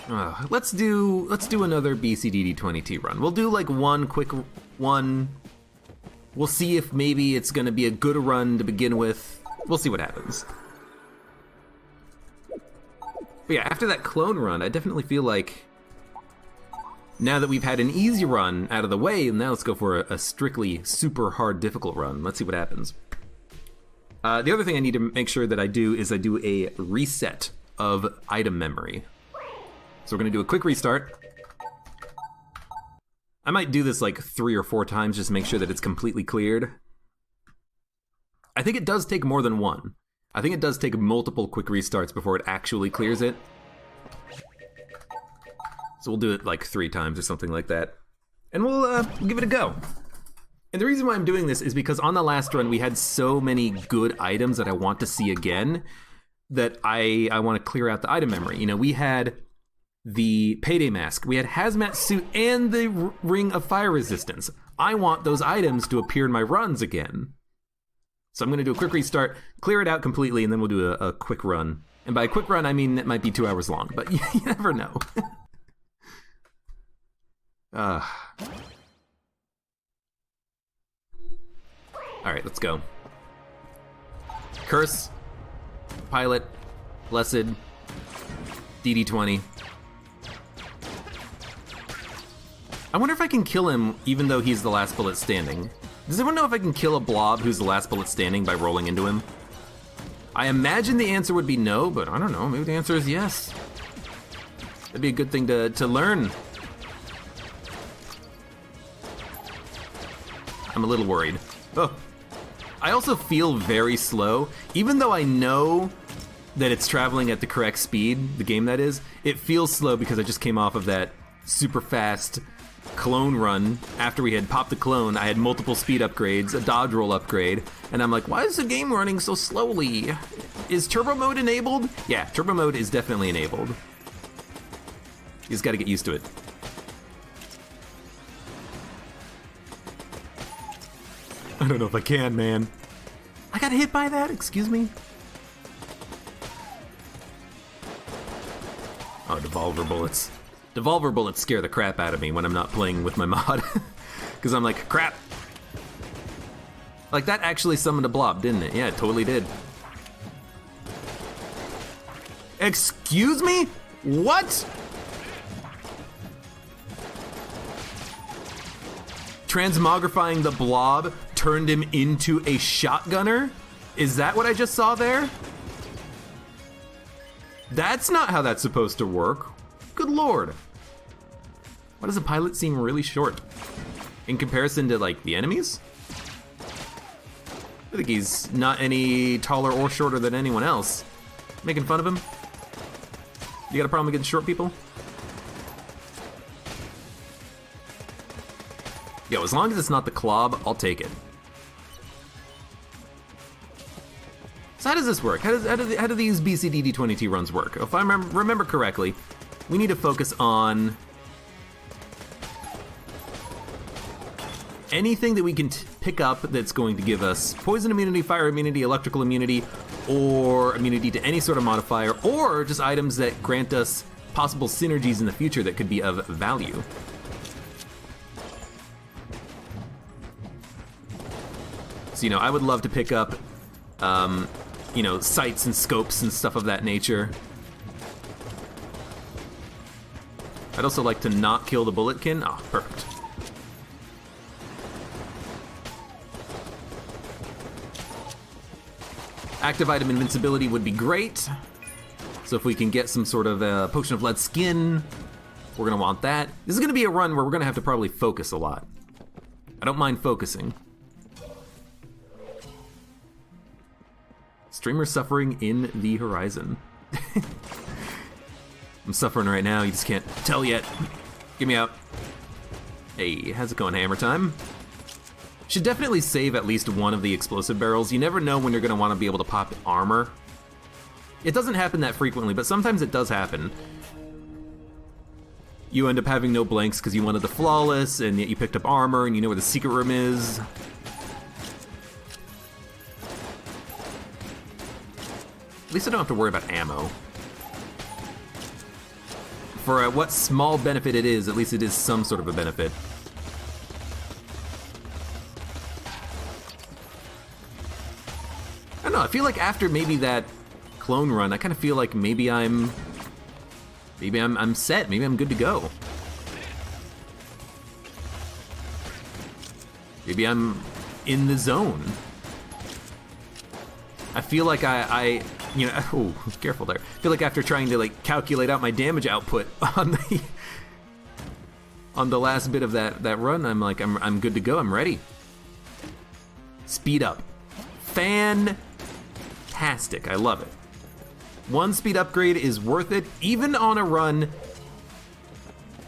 Let's do another BCDD20T run. We'll do like one quick one. We'll see if maybe it's gonna be a good run to begin with. We'll see what happens. But yeah, after that clone run, I definitely feel like now that we've had an easy run out of the way, now let's go for a strictly super hard difficult run. Let's see what happens. The other thing I need to make sure that I do is I do a reset of item memory. So we're gonna do a quick restart. I might do this like 3 or 4 times just to make sure that it's completely cleared. I think it does take more than one. I think it does take multiple quick restarts before it actually clears it. So we'll do it like 3 times or something like that. And we'll give it a go. And the reason why I'm doing this is because on the last run we had so many good items that I want to see again that I want to clear out the item memory. You know, we had the payday mask, we had hazmat suit, and the ring of fire resistance. I want those items to appear in my runs again. So I'm gonna do a quick restart, clear it out completely, and then we'll do a quick run. And by a quick run, I mean it might be 2 hours long, but you never know. Alright, let's go. Curse, Pilot, Blessed, DD20. I wonder if I can kill him even though he's the last bullet standing. Does anyone know if I can kill a blob who's the last bullet standing by rolling into him? I imagine the answer would be no, but I don't know, maybe the answer is yes. That'd be a good thing to learn. I'm a little worried. Oh. I also feel very slow, even though I know that it's traveling at the correct speed, the game that is, it feels slow because I just came off of that super fast clone run. After we had popped the clone, I had multiple speed upgrades, a dodge roll upgrade, and I'm like, why is the game running so slowly? Is turbo mode enabled? Yeah, turbo mode is definitely enabled. You just gotta get used to it. I don't know if I can, man. I got hit by that, excuse me? Oh, Devolver bullets. Devolver bullets scare the crap out of me when I'm not playing with my mod. Because I'm like, crap. Like, that actually summoned a blob, didn't it? Yeah, it totally did. Excuse me? What? Transmogrifying the blob turned him into a shotgunner? Is that what I just saw there? That's not how that's supposed to work. Good lord. Why does the pilot seem really short? In comparison to, like, the enemies? I think he's not any taller or shorter than anyone else. Making fun of him? You got a problem against short people? Yo, as long as it's not the Clob, I'll take it. So how does this work? How do these BCDD20T runs work? If I remember correctly, we need to focus on anything that we can pick up that's going to give us poison immunity, fire immunity, electrical immunity, or immunity to any sort of modifier, or just items that grant us possible synergies in the future that could be of value. So, you know, I would love to pick up, you know, sights and scopes and stuff of that nature. I'd also like to not kill the bulletkin. Oh, perfect. Active item invincibility would be great. So if we can get some sort of potion of lead skin, we're gonna want that. This is gonna be a run where we're gonna have to probably focus a lot. I don't mind focusing. Streamer suffering in the horizon. I'm suffering right now, you just can't tell yet. Get me out. Hey, how's it going, hammer time? Should definitely save at least one of the explosive barrels. You never know when you're gonna wanna be able to pop armor. It doesn't happen that frequently, but sometimes it does happen. You end up having no blanks because you wanted the flawless, and yet you picked up armor, and you know where the secret room is. At least I don't have to worry about ammo. For what small benefit it is, at least it is some sort of a benefit. I don't know, I feel like after maybe that clone run, I kind of feel like maybe I'm set, maybe I'm good to go. Maybe I'm in the zone. I feel like you know, oh, careful there. I feel like after trying to like calculate out my damage output on the last bit of that run, I'm like, I'm good to go, I'm ready. Speed up. Fantastic, I love it. One speed upgrade is worth it, even on a run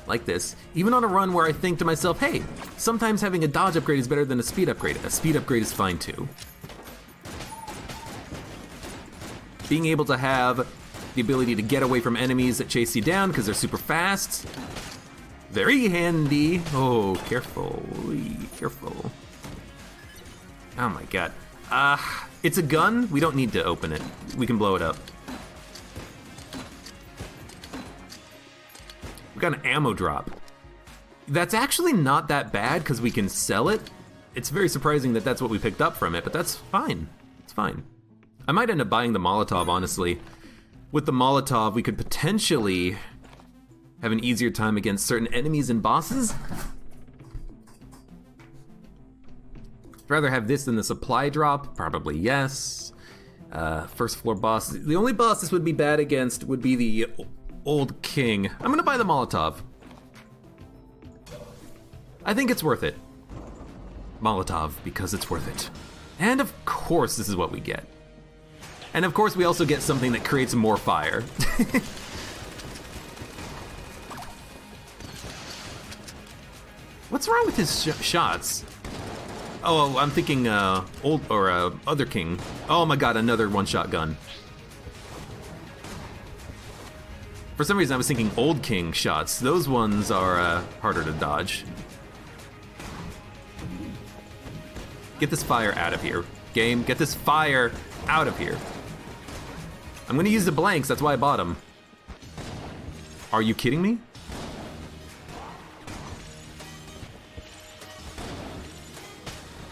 like this. Even on a run where I think to myself, hey, sometimes having a dodge upgrade is better than a speed upgrade. A speed upgrade is fine too. Being able to have the ability to get away from enemies that chase you down because they're super fast. Very handy. Oh, careful, careful. Oh my god. It's a gun, we don't need to open it. We can blow it up. We got an ammo drop. That's actually not that bad because we can sell it. It's very surprising that that's what we picked up from it, but that's fine. It's fine. I might end up buying the Molotov, honestly. With the Molotov, we could potentially have an easier time against certain enemies and bosses. I'd rather have this than the supply drop, probably yes. First floor boss. The only boss this would be bad against would be the Old King. I'm gonna buy the Molotov. I think it's worth it. Molotov, because it's worth it. And of course, this is what we get. And of course, we also get something that creates more fire. What's wrong with his shots? Oh, I'm thinking Other King. Oh my god, another one-shot gun. For some reason, I was thinking Old King shots. Those ones are harder to dodge. Get this fire out of here. Game, get this fire out of here. I'm gonna use the blanks, that's why I bought them. Are you kidding me?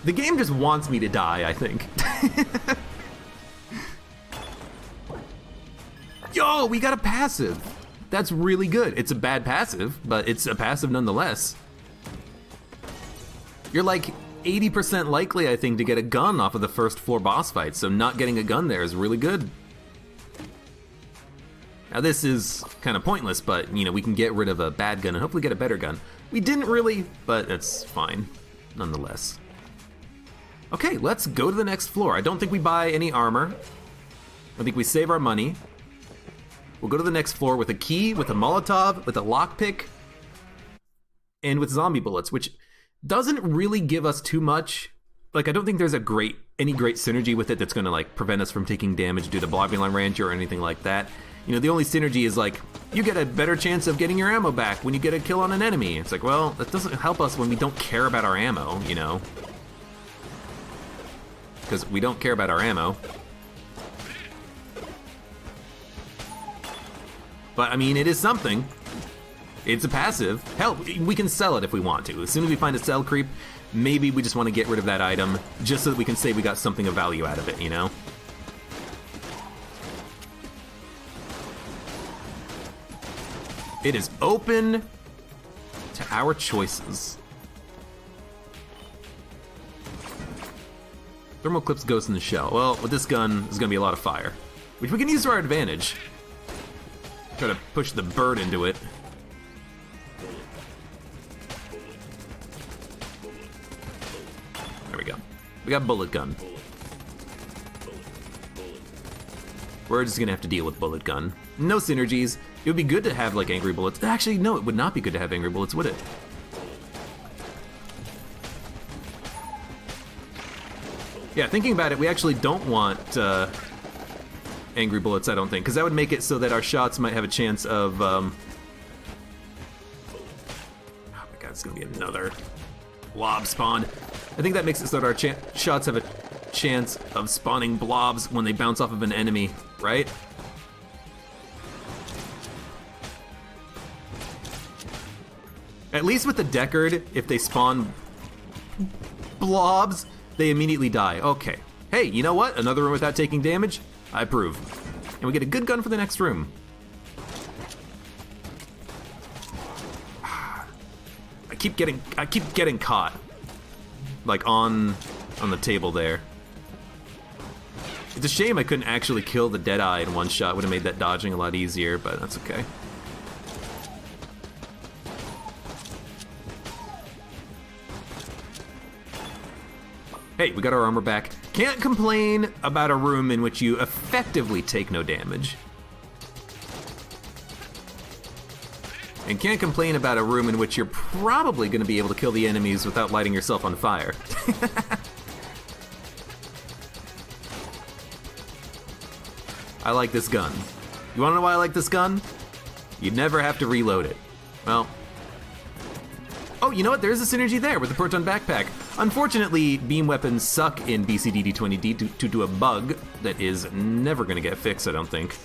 The game just wants me to die, I think. Yo, we got a passive. That's really good. It's a bad passive, but it's a passive nonetheless. You're like 80% likely, I think, to get a gun off of the first floor boss fight, so not getting a gun there is really good. Now this is kind of pointless, but you know, we can get rid of a bad gun and hopefully get a better gun. We didn't really, but it's fine, nonetheless. Okay, let's go to the next floor. I don't think we buy any armor. I think we save our money. We'll go to the next floor with a key, with a Molotov, with a lockpick, and with zombie bullets, which doesn't really give us too much. Like, I don't think there's any great synergy with it that's gonna like prevent us from taking damage due to Blobular Rancher or anything like that. You know, the only synergy is like, you get a better chance of getting your ammo back when you get a kill on an enemy. It's like, well, that doesn't help us when we don't care about our ammo, you know? Because we don't care about our ammo. But I mean, it is something. It's a passive. Hell, we can sell it if we want to. As soon as we find a sell creep, maybe we just want to get rid of that item just so that we can say we got something of value out of it, you know? It is open to our choices. Thermal clips Ghost in the Shell. Well, with this gun, there's gonna be a lot of fire, which we can use to our advantage. Try to push the bird into it. There we go. We got bullet gun. We're just gonna have to deal with bullet gun. No synergies. It would be good to have like angry bullets. Actually, no, it would not be good to have angry bullets, would it? Yeah, thinking about it, we actually don't want angry bullets, I don't think, because that would make it so that our shots might have a chance of, oh my god, it's gonna be another blob spawn. I think that makes it so that our shots have a chance of spawning blobs when they bounce off of an enemy, right? At least with the Deckard, if they spawn blobs, they immediately die. Okay. Hey, you know what? Another room without taking damage? I approve. And we get a good gun for the next room. I keep getting caught. Like on the table there. It's a shame I couldn't actually kill the Deadeye in one shot. Would have made that dodging a lot easier, but that's okay. Hey, we got our armor back. Can't complain about a room in which you effectively take no damage. And can't complain about a room in which you're probably going to be able to kill the enemies without lighting yourself on fire. I like this gun. You wanna know why I like this gun? You'd never have to reload it. Well. Oh, you know what? There's a synergy there with the Proton Backpack. Unfortunately, beam weapons suck in BCDD20D due to a bug that is never gonna get fixed, I don't think.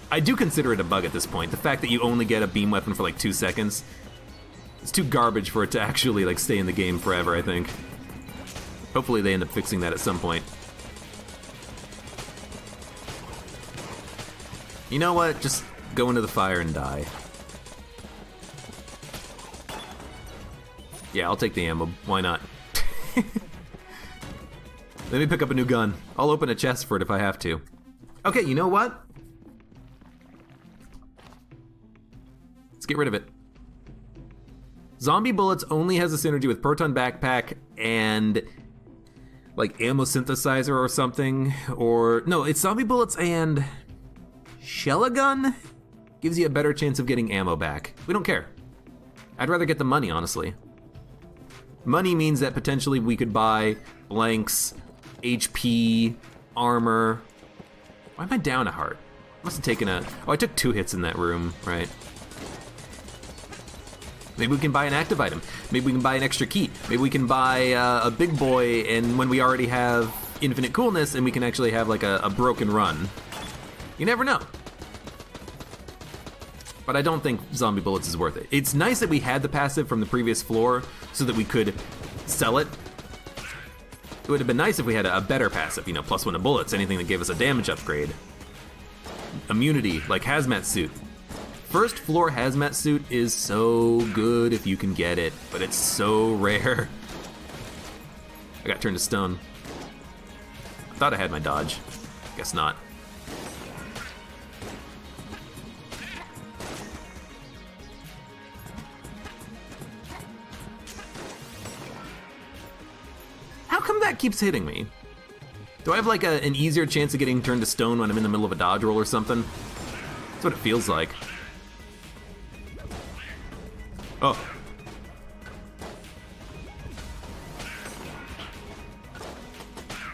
I do consider it a bug at this point. The fact that you only get a beam weapon for like 2 seconds. It's too garbage for it to actually like stay in the game forever, I think. Hopefully they end up fixing that at some point. You know what? Just go into the fire and die. Yeah, I'll take the ammo. Why not? Let me pick up a new gun. I'll open a chest for it if I have to. Okay, you know what? Let's get rid of it. Zombie Bullets only has a synergy with Proton Backpack and like ammo synthesizer or something. Or no, it's Zombie Bullets and Shell-A-Gun gives you a better chance of getting ammo back. We don't care. I'd rather get the money, honestly. Money means that potentially we could buy blanks, HP, armor. Why am I down a heart? Must have taken a... Oh, I took 2 hits in that room, right? Maybe we can buy an active item. Maybe we can buy an extra key. Maybe we can buy a big boy, and when we already have infinite coolness, and we can actually have like a broken run. You never know. But I don't think Zombie Bullets is worth it. It's nice that we had the passive from the previous floor so that we could sell it. It would have been nice if we had a better passive, you know, +1 to bullets, anything that gave us a damage upgrade. Immunity, like Hazmat Suit. First floor Hazmat Suit is so good if you can get it, but it's so rare. I got turned to stone. I thought I had my dodge. Guess not. How come that keeps hitting me? Do I have like an easier chance of getting turned to stone when I'm in the middle of a dodge roll or something? That's what it feels like. Oh.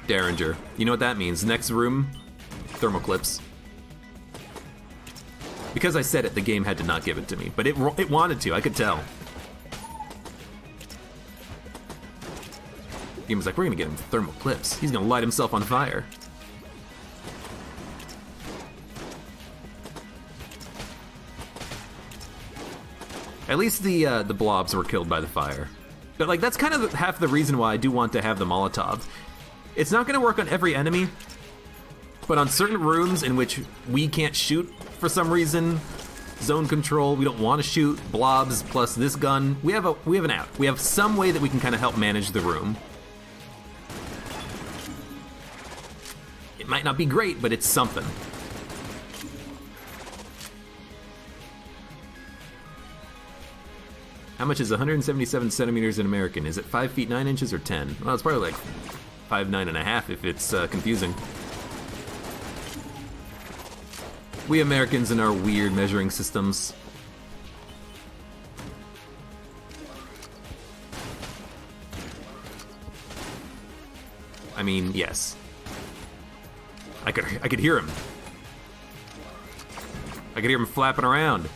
Derringer. You know what that means. Next room, thermal clips. Because I said it, the game had to not give it to me, but it wanted to, I could tell. The game was like, we're gonna get him thermal clips. He's gonna light himself on fire. At least the blobs were killed by the fire. But like, that's kind of half the reason why I do want to have the Molotov. It's not gonna work on every enemy, but on certain rooms in which we can't shoot for some reason, zone control, we don't want to shoot, blobs plus this gun, we have an out. We have some way that we can kind of help manage the room. It might not be great, but it's something. How much is 177 centimeters in American? Is it 5 feet 9 inches or 10? Well, it's probably like 5'9.5" if it's confusing. We Americans and our weird measuring systems. I mean, yes. I could hear him. I could hear him flapping around.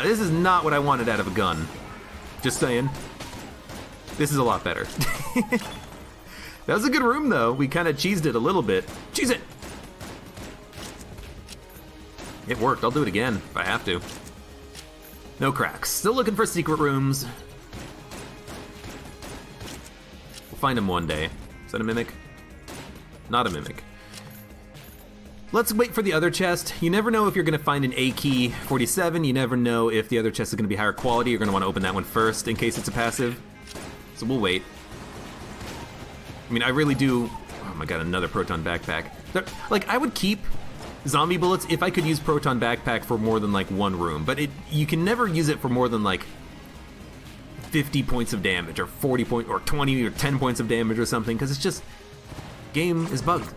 This is not what I wanted out of a gun. Just saying. This is a lot better. That was a good room, though. We kind of cheesed it a little bit. Cheese it! It worked. I'll do it again if I have to. No cracks. Still looking for secret rooms. We'll find him one day. Is that a mimic? Not a mimic. Let's wait for the other chest. You never know if you're gonna find an A key 47. You never know if the other chest is gonna be higher quality. You're gonna wanna open that one first in case it's a passive. So we'll wait. I mean, I really do. Oh my god, another proton backpack. Like, I would keep zombie bullets if I could use proton backpack for more than like one room, but you can never use it for more than like 50 points of damage or 40 or 20 or 10 points of damage or something, because it's just, game is bugged.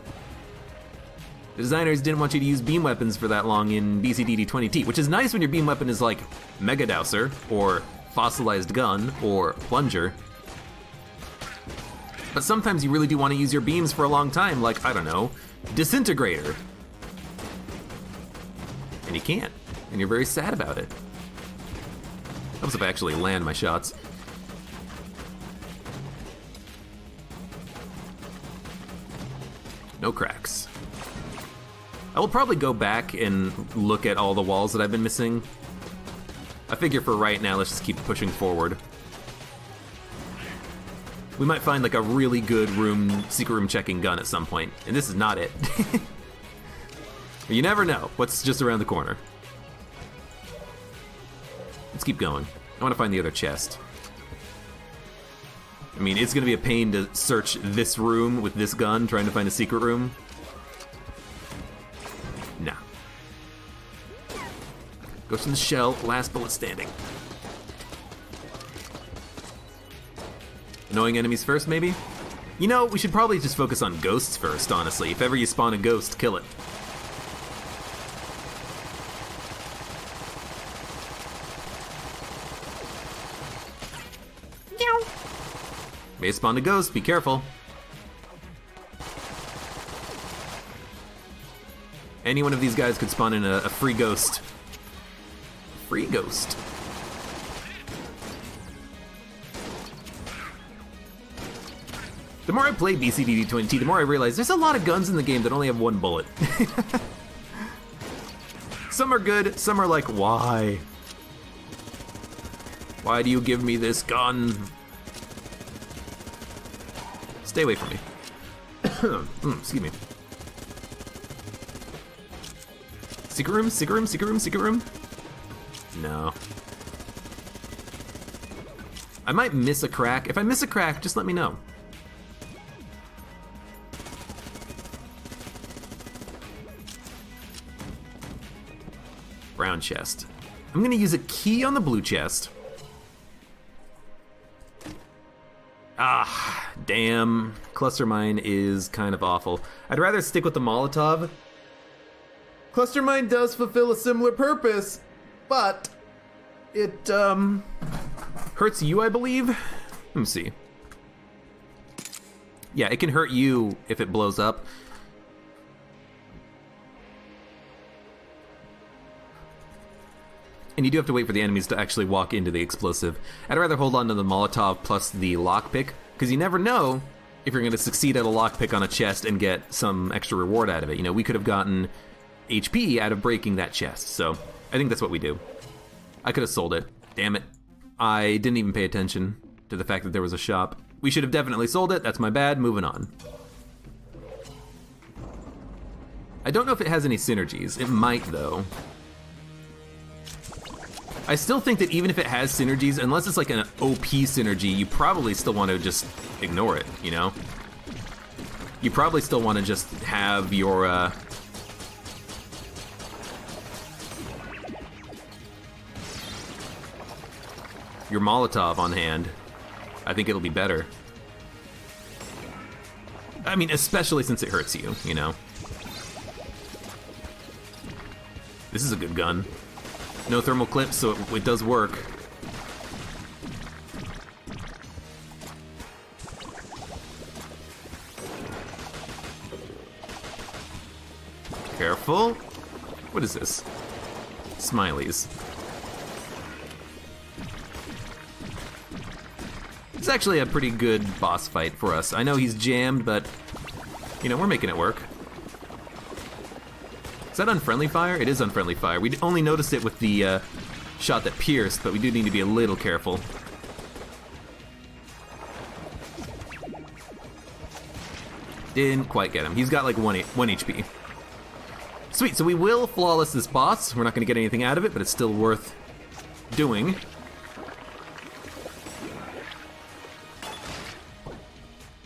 The designers didn't want you to use beam weapons for that long in BCDD20T, which is nice when your beam weapon is like Mega Douser or Fossilized Gun or Plunger. But sometimes you really do want to use your beams for a long time, like, I don't know, Disintegrator. And you can't, and you're very sad about it. Helps if I actually land my shots. No cracks. I will probably go back and look at all the walls that I've been missing. I figure for right now, let's just keep pushing forward. We might find like a really good secret room checking gun at some point, and this is not it. You never know what's just around the corner. Let's keep going. I want to find the other chest. I mean, it's gonna be a pain to search this room with this gun, trying to find a secret room. Nah. Ghost in the shell, last bullet standing. Annoying enemies first, maybe? You know, we should probably just focus on ghosts first, honestly. If ever you spawn a ghost, kill it. May spawn a ghost, be careful. Any one of these guys could spawn in a free ghost. Free ghost. The more I play BCDD20T, the more I realize there's a lot of guns in the game that only have one bullet. Some are good, some are like, why? Why do you give me this gun? Stay away from me. Excuse me. Secret room, secret room, secret room, secret room? No. I might miss a crack. If I miss a crack, just let me know. Brown chest. I'm gonna use a key on the blue chest. Ah, damn. Cluster mine is kind of awful. I'd rather stick with the Molotov. Cluster mine does fulfill a similar purpose, but it hurts you, I believe. Let me see. Yeah, it can hurt you if it blows up. And you do have to wait for the enemies to actually walk into the explosive. I'd rather hold on to the Molotov plus the lockpick, because you never know if you're going to succeed at a lockpick on a chest and get some extra reward out of it. You know, we could have gotten HP out of breaking that chest, so I think that's what we do. I could have sold it. Damn it. I didn't even pay attention to the fact that there was a shop. We should have definitely sold it. That's my bad. Moving on. I don't know if it has any synergies. It might, though. I still think that even if it has synergies, unless it's like an OP synergy, you probably still want to just ignore it, you know? You probably still want to just have your, your Molotov on hand. I think it'll be better. I mean, especially since it hurts you, you know? This is a good gun. No thermal clips, so it does work. Careful. What is this? Smileys. It's actually a pretty good boss fight for us. I know he's jammed, but, you know, we're making it work. Is that unfriendly fire? It is unfriendly fire. We only noticed it with the shot that pierced, but we do need to be a little careful. Didn't quite get him. He's got like 1 HP. Sweet, so we will flawless this boss. We're not going to get anything out of it, but it's still worth doing.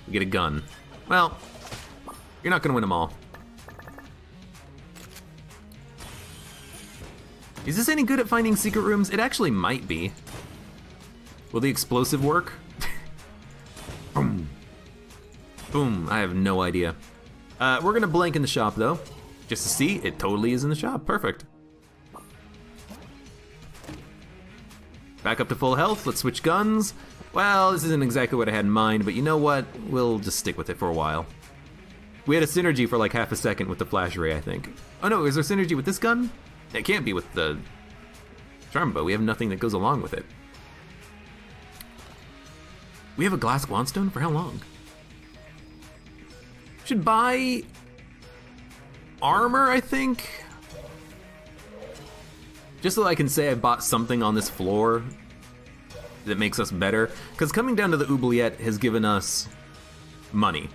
We get a gun. Well, you're not going to win them all. Is this any good at finding secret rooms? It actually might be. Will the explosive work? Boom. Boom, I have no idea. We're gonna blank in the shop though, just to see. It totally is in the shop, perfect. Back up to full health, let's switch guns. Well, this isn't exactly what I had in mind, but you know what? We'll just stick with it for a while. We had a synergy for like half a second with the flash ray, I think. Oh no, is there synergy with this gun? It can't be with the charm bow. We have nothing that goes along with it. We have a glass wandstone? For how long? Should buy armor, I think. Just so I can say I bought something on this floor that makes us better. Because coming down to the oubliette has given us money.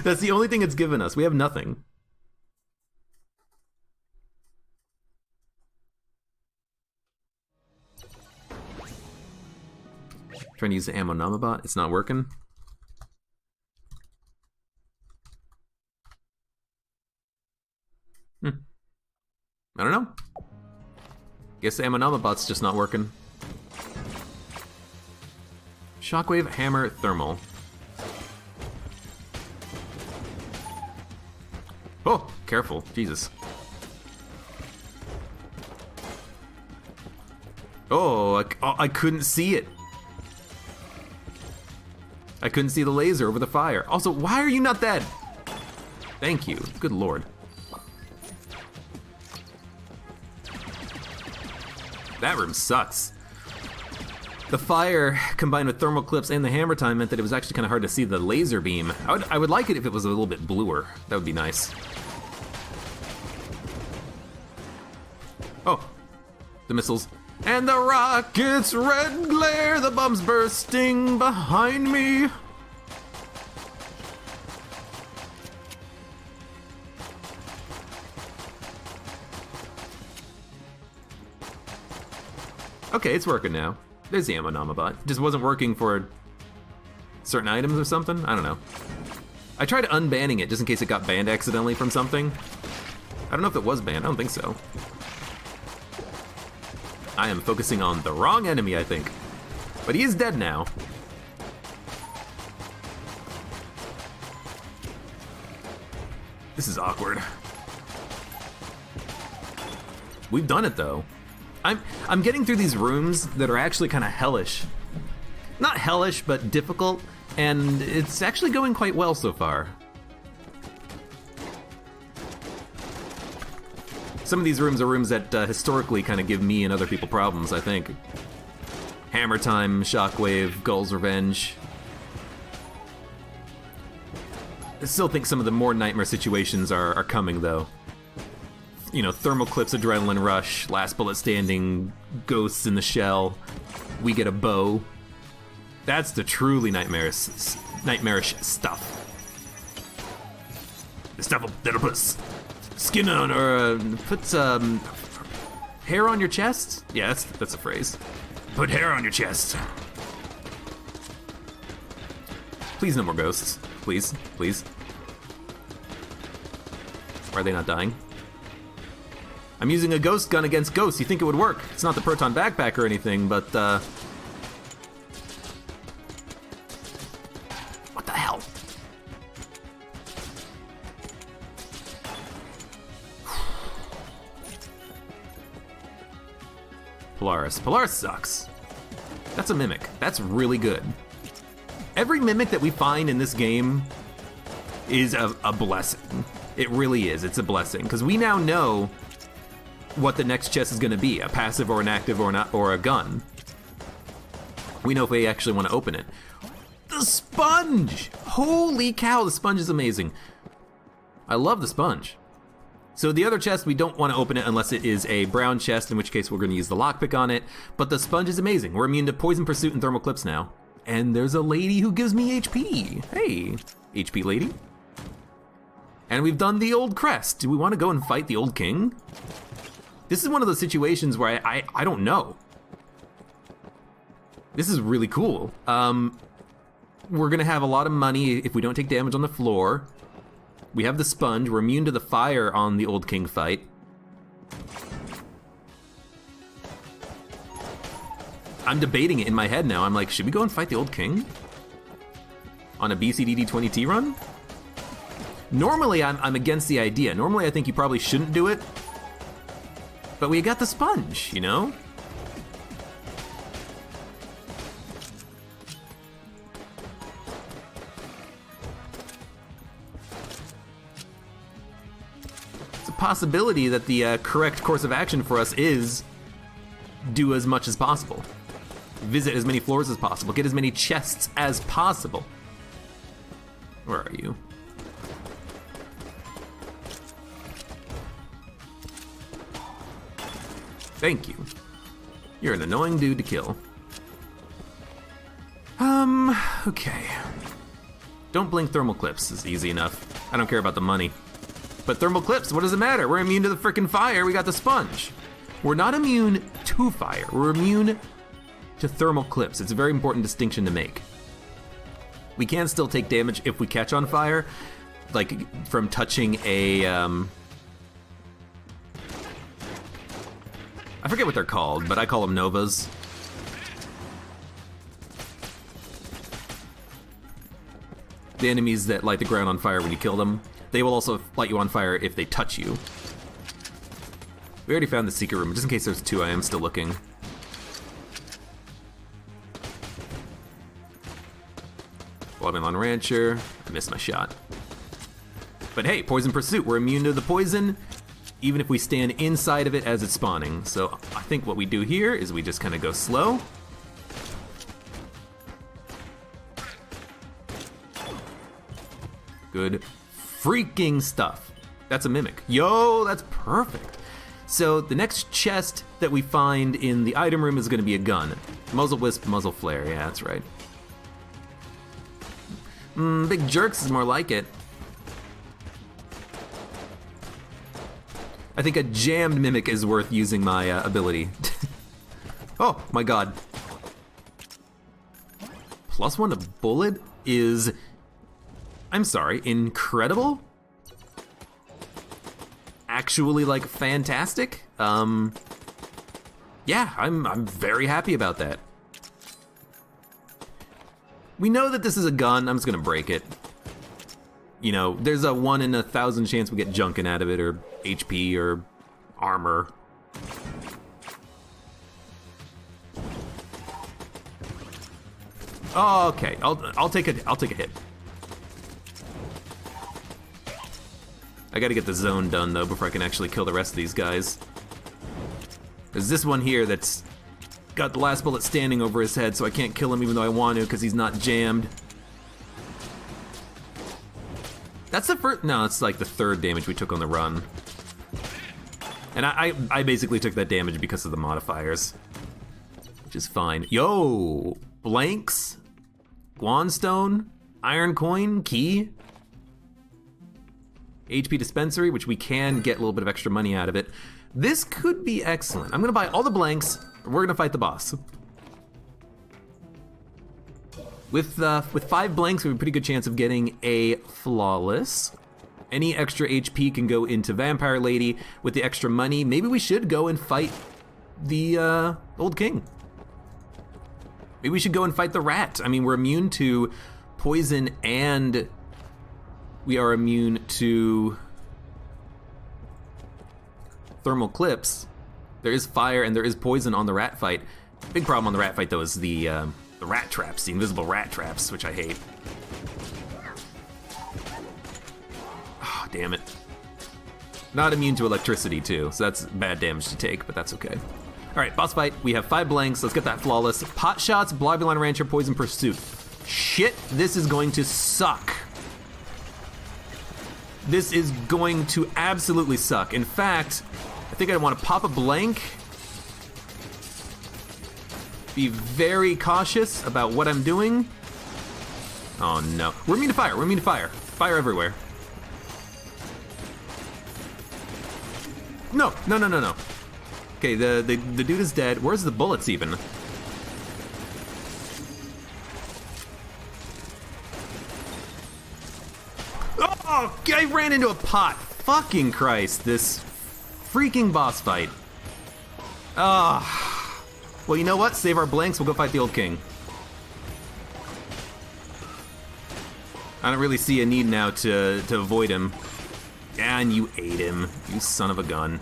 That's the only thing it's given us. We have nothing. Trying to use the ammo namabot. It's not working. I don't know. Guess the ammo namabot's just not working. Shockwave, hammer, thermal. Oh, careful. Jesus. Oh, I couldn't see it. I couldn't see the laser over the fire. Also, why are you not dead? Thank you. Good lord. That room sucks. The fire combined with thermal clips and the hammer time meant that it was actually kind of hard to see the laser beam. I would like it if it was a little bit bluer. That would be nice. Oh, the missiles. And the rocket's red glare, the bombs bursting behind me. Okay, it's working now. There's the ammo namabot. Just wasn't working for certain items or something? I don't know. I tried unbanning it just in case it got banned accidentally from something. I don't know if it was banned, I don't think so. I am focusing on the wrong enemy, I think. But he is dead now. This is awkward. We've done it though. I'm getting through these rooms that are actually kind of hellish. Not hellish, but difficult, and it's actually going quite well so far. Some of these rooms are rooms that historically kind of give me and other people problems, I think. Hammer time, shockwave, Gull's revenge. I still think some of the more nightmare situations are coming though. You know, thermal clips, adrenaline rush, last bullet standing, ghosts in the shell. We get a bow. That's the truly nightmarish stuff. The stuff that'll put skin on, or put hair on your chest. Yeah, that's a phrase. Put hair on your chest. Please, no more ghosts. Please, please. Why are they not dying? I'm using a ghost gun against ghosts. You think it would work? It's not the proton backpack or anything, but what the hell? Polaris. Polaris sucks. That's a mimic. That's really good. Every mimic that we find in this game is a blessing. It really is. It's a blessing, because we now know what the next chest is going to be, a passive or an active or a gun. We know if we actually want to open it. The sponge! Holy cow, the sponge is amazing. I love the sponge. So the other chest, we don't want to open it unless it is a brown chest, in which case we're going to use the lockpick on it. But the sponge is amazing. We're immune to poison pursuit and thermal clips now. And there's a lady who gives me HP. Hey, HP lady. And we've done the old crest. Do we want to go and fight the old king? This is one of those situations where I don't know. This is really cool. We're gonna have a lot of money if we don't take damage on the floor. We have the sponge, we're immune to the fire on the old king fight. I'm debating it in my head now. I'm like, should we go and fight the old king? On a BCDD20T run? Normally, I'm against the idea. Normally, I think you probably shouldn't do it. But we got the sponge, you know? It's a possibility that the correct course of action for us is do as much as possible. Visit as many floors as possible. Get as many chests as possible. Where are you? Thank you. You're an annoying dude to kill. Okay. Don't blink thermal clips is easy enough. I don't care about the money. But thermal clips, what does it matter? We're immune to the frickin' fire, we got the sponge. We're not immune to fire, we're immune to thermal clips. It's a very important distinction to make. We can still take damage if we catch on fire, like from touching a, I forget what they're called, but I call them novas. The enemies that light the ground on fire when you kill them. They will also light you on fire if they touch you. We already found the secret room. Just in case there's two, I am still looking. Babylon Rancher. I missed my shot. But hey, Poison Pursuit. We're immune to the poison, even if we stand inside of it as it's spawning. So I think what we do here is we just kind of go slow. Good freaking stuff. That's a mimic. Yo, that's perfect. So the next chest that we find in the item room is going to be a gun. Muzzle Wisp, Muzzle Flare. Yeah, that's right. Big Jerks is more like it. I think a jammed mimic is worth using my ability. Oh my god. +1 to bullet is, I'm sorry, incredible? Actually, like, fantastic? Yeah, I'm very happy about that. We know that this is a gun, I'm just gonna break it. You know, there's a 1 in 1,000 chance we get junkin out of it, or HP, or armor. Oh, okay, I'll take a hit. I gotta get the zone done though before I can actually kill the rest of these guys. There's this one here that's got the last bullet standing over his head, so I can't kill him even though I want to because he's not jammed. That's the first, no, it's like the third damage we took on the run. And I basically took that damage because of the modifiers, which is fine. Yo, blanks, Guanstone, Iron Coin, Key, HP Dispensary, which we can get a little bit of extra money out of it. This could be excellent. I'm gonna buy all the blanks, and we're gonna fight the boss. With 5 blanks, we have a pretty good chance of getting a flawless. Any extra HP can go into Vampire Lady. With the extra money, maybe we should go and fight the Old King. Maybe we should go and fight the rat. I mean, we're immune to poison and we are immune to thermal clips. There is fire and there is poison on the rat fight. Big problem on the rat fight though is the rat traps, the invisible rat traps, which I hate. Oh, damn it. Not immune to electricity too, so that's bad damage to take, but that's okay. All right, boss fight. We have 5 blanks. Let's get that flawless. Pot shots, Blobulon Rancher, Poison Pursuit. Shit, this is going to suck. this is going to absolutely suck. In fact, I think I want to pop a blank. Be very cautious about what I'm doing. Oh no. We're immune to fire. We're immune to fire. Fire everywhere. No. No, no, no, no. Okay, the dude is dead. Where's the bullets even? Oh, I ran into a pot. Fucking Christ, this freaking boss fight. Ah. Well, you know what? Save our blanks, we'll go fight the old king. I don't really see a need now to avoid him. And you ate him, you son of a gun.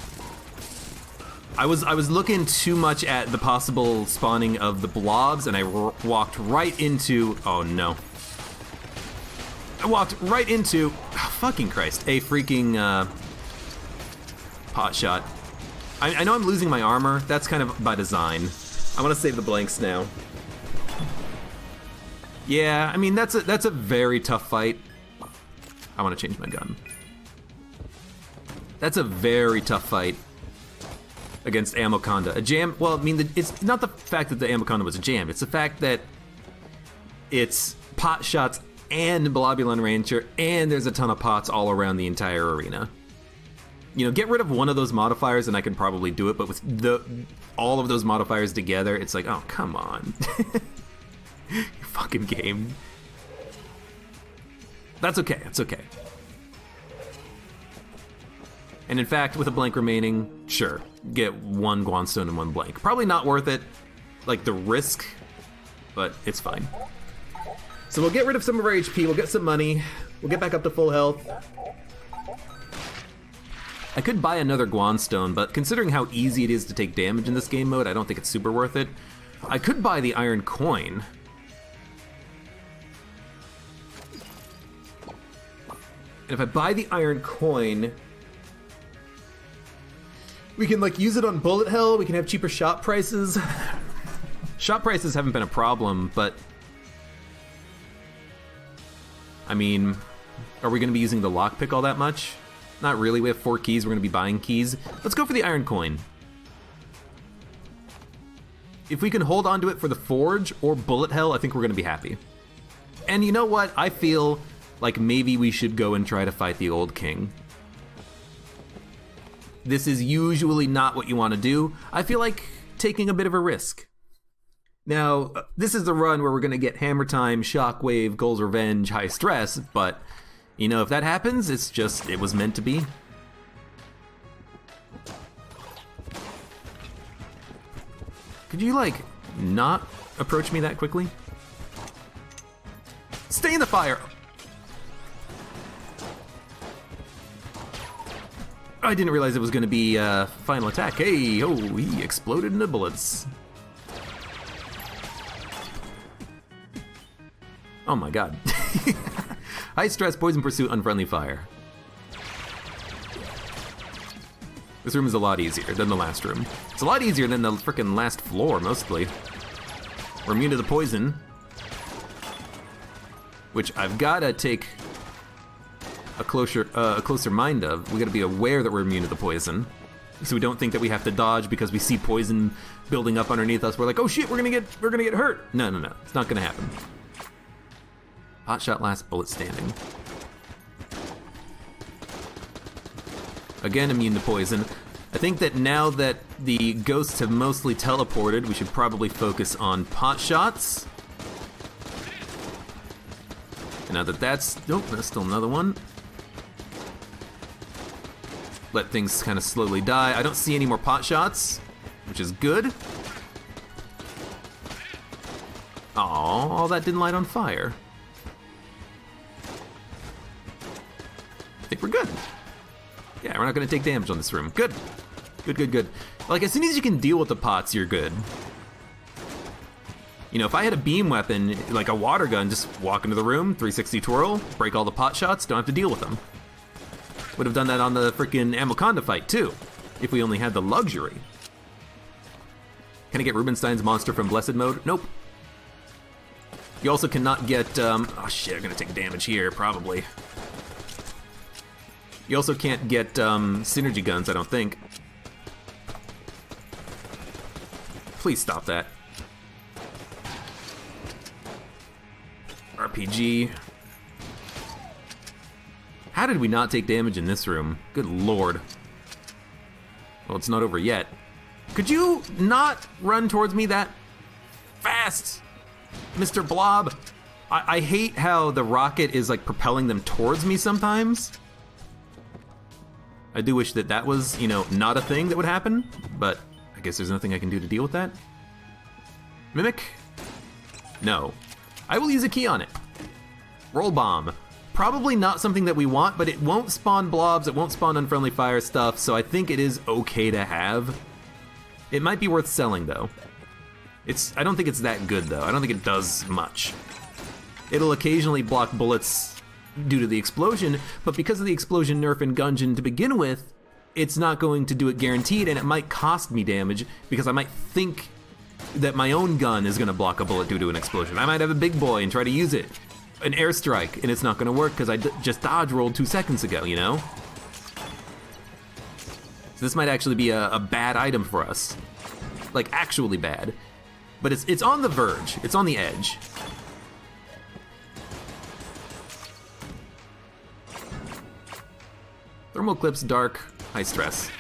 I was looking too much at the possible spawning of the blobs, and I walked right into... Oh no. I walked right into... Oh, fucking Christ. A freaking pot shot. I know I'm losing my armor. That's kind of by design. I want to save the blanks now. Yeah, I mean, that's a very tough fight. I want to change my gun. That's a very tough fight against Amoconda. A jam, well, I mean, it's not the fact that the Amoconda was a jam, it's the fact that it's pot shots and Blobulon Rancher, and there's a ton of pots all around the entire arena. You know, get rid of one of those modifiers and I can probably do it, but with all of those modifiers together, it's like, oh, come on. You fucking game. That's okay, that's okay. And in fact, with a blank remaining, sure, get one Guanstone and one blank. Probably not worth it, like the risk, but it's fine. So we'll get rid of some of our HP, we'll get some money, we'll get back up to full health. I could buy another Guanstone, but considering how easy it is to take damage in this game mode, I don't think it's super worth it. I could buy the Iron Coin. And if I buy the Iron Coin, we can like use it on bullet hell, we can have cheaper shop prices. Shop prices haven't been a problem, but I mean, are we gonna be using the lockpick all that much? Not really, we have 4 keys, we're gonna be buying keys. Let's go for the Iron Coin. If we can hold on to it for the Forge or bullet hell, I think we're gonna be happy. And you know what? I feel like maybe we should go and try to fight the old king. This is usually not what you want to do. I feel like taking a bit of a risk. Now, this is the run where we're going to get Hammer Time, Shockwave, Goal's Revenge, High Stress, but, you know, if that happens, it's just, it was meant to be. Could you, like, not approach me that quickly? Stay in the fire! I didn't realize it was going to be final attack. Hey, oh, he exploded into bullets. Oh my god. High stress, poison pursuit, unfriendly fire. This room is a lot easier than the last room. It's a lot easier than the frickin' last floor, mostly. We're immune to the poison, which I've gotta take a closer mind of. We gotta be aware that we're immune to the poison, so we don't think that we have to dodge because we see poison building up underneath us. We're like, oh shit, we're gonna get hurt. No, no, no, it's not gonna happen. Hot shot, last bullet standing. Again, immune to poison. I think that now that the ghosts have mostly teleported, we should probably focus on pot shots. And now that that's, nope, that's still another one. Let things kind of slowly die. I don't see any more pot shots, which is good. Aw, that didn't light on fire. I think we're good. Yeah, we're not gonna take damage on this room. Good. Good, good, good. Like, as soon as you can deal with the pots, you're good. You know, if I had a beam weapon, like a water gun, just walk into the room, 360 twirl, break all the pot shots, don't have to deal with them. Would have done that on the frickin' Amoconda fight, too, if we only had the luxury. Can I get Rubinstein's monster from Blessed Mode? Nope. You also cannot get, oh shit, I'm gonna take damage here, probably. You also can't get synergy guns, I don't think. Please stop that. RPG. How did we not take damage in this room? Good lord. Well, it's not over yet. Could you not run towards me that fast, Mr. Blob? I hate how the rocket is like propelling them towards me sometimes. I do wish that that was, you know, not a thing that would happen, but I guess there's nothing I can do to deal with that. Mimic? No. I will use a key on it. Roll bomb. Probably not something that we want, but it won't spawn blobs, it won't spawn unfriendly fire stuff, so I think it is okay to have. It might be worth selling, though. I don't think it's that good, though. I don't think it does much. It'll occasionally block bullets due to the explosion, but because of the explosion nerf in Gungeon to begin with, it's not going to do it guaranteed, and it might cost me damage, because I might think that my own gun is going to block a bullet due to an explosion. I might have a big boy and try to use it. An airstrike, and it's not going to work because I just dodge rolled 2 seconds ago, you know? So this might actually be a bad item for us. Like, actually bad. But it's on the verge. It's on the edge. Thermal clips, dark, high stress.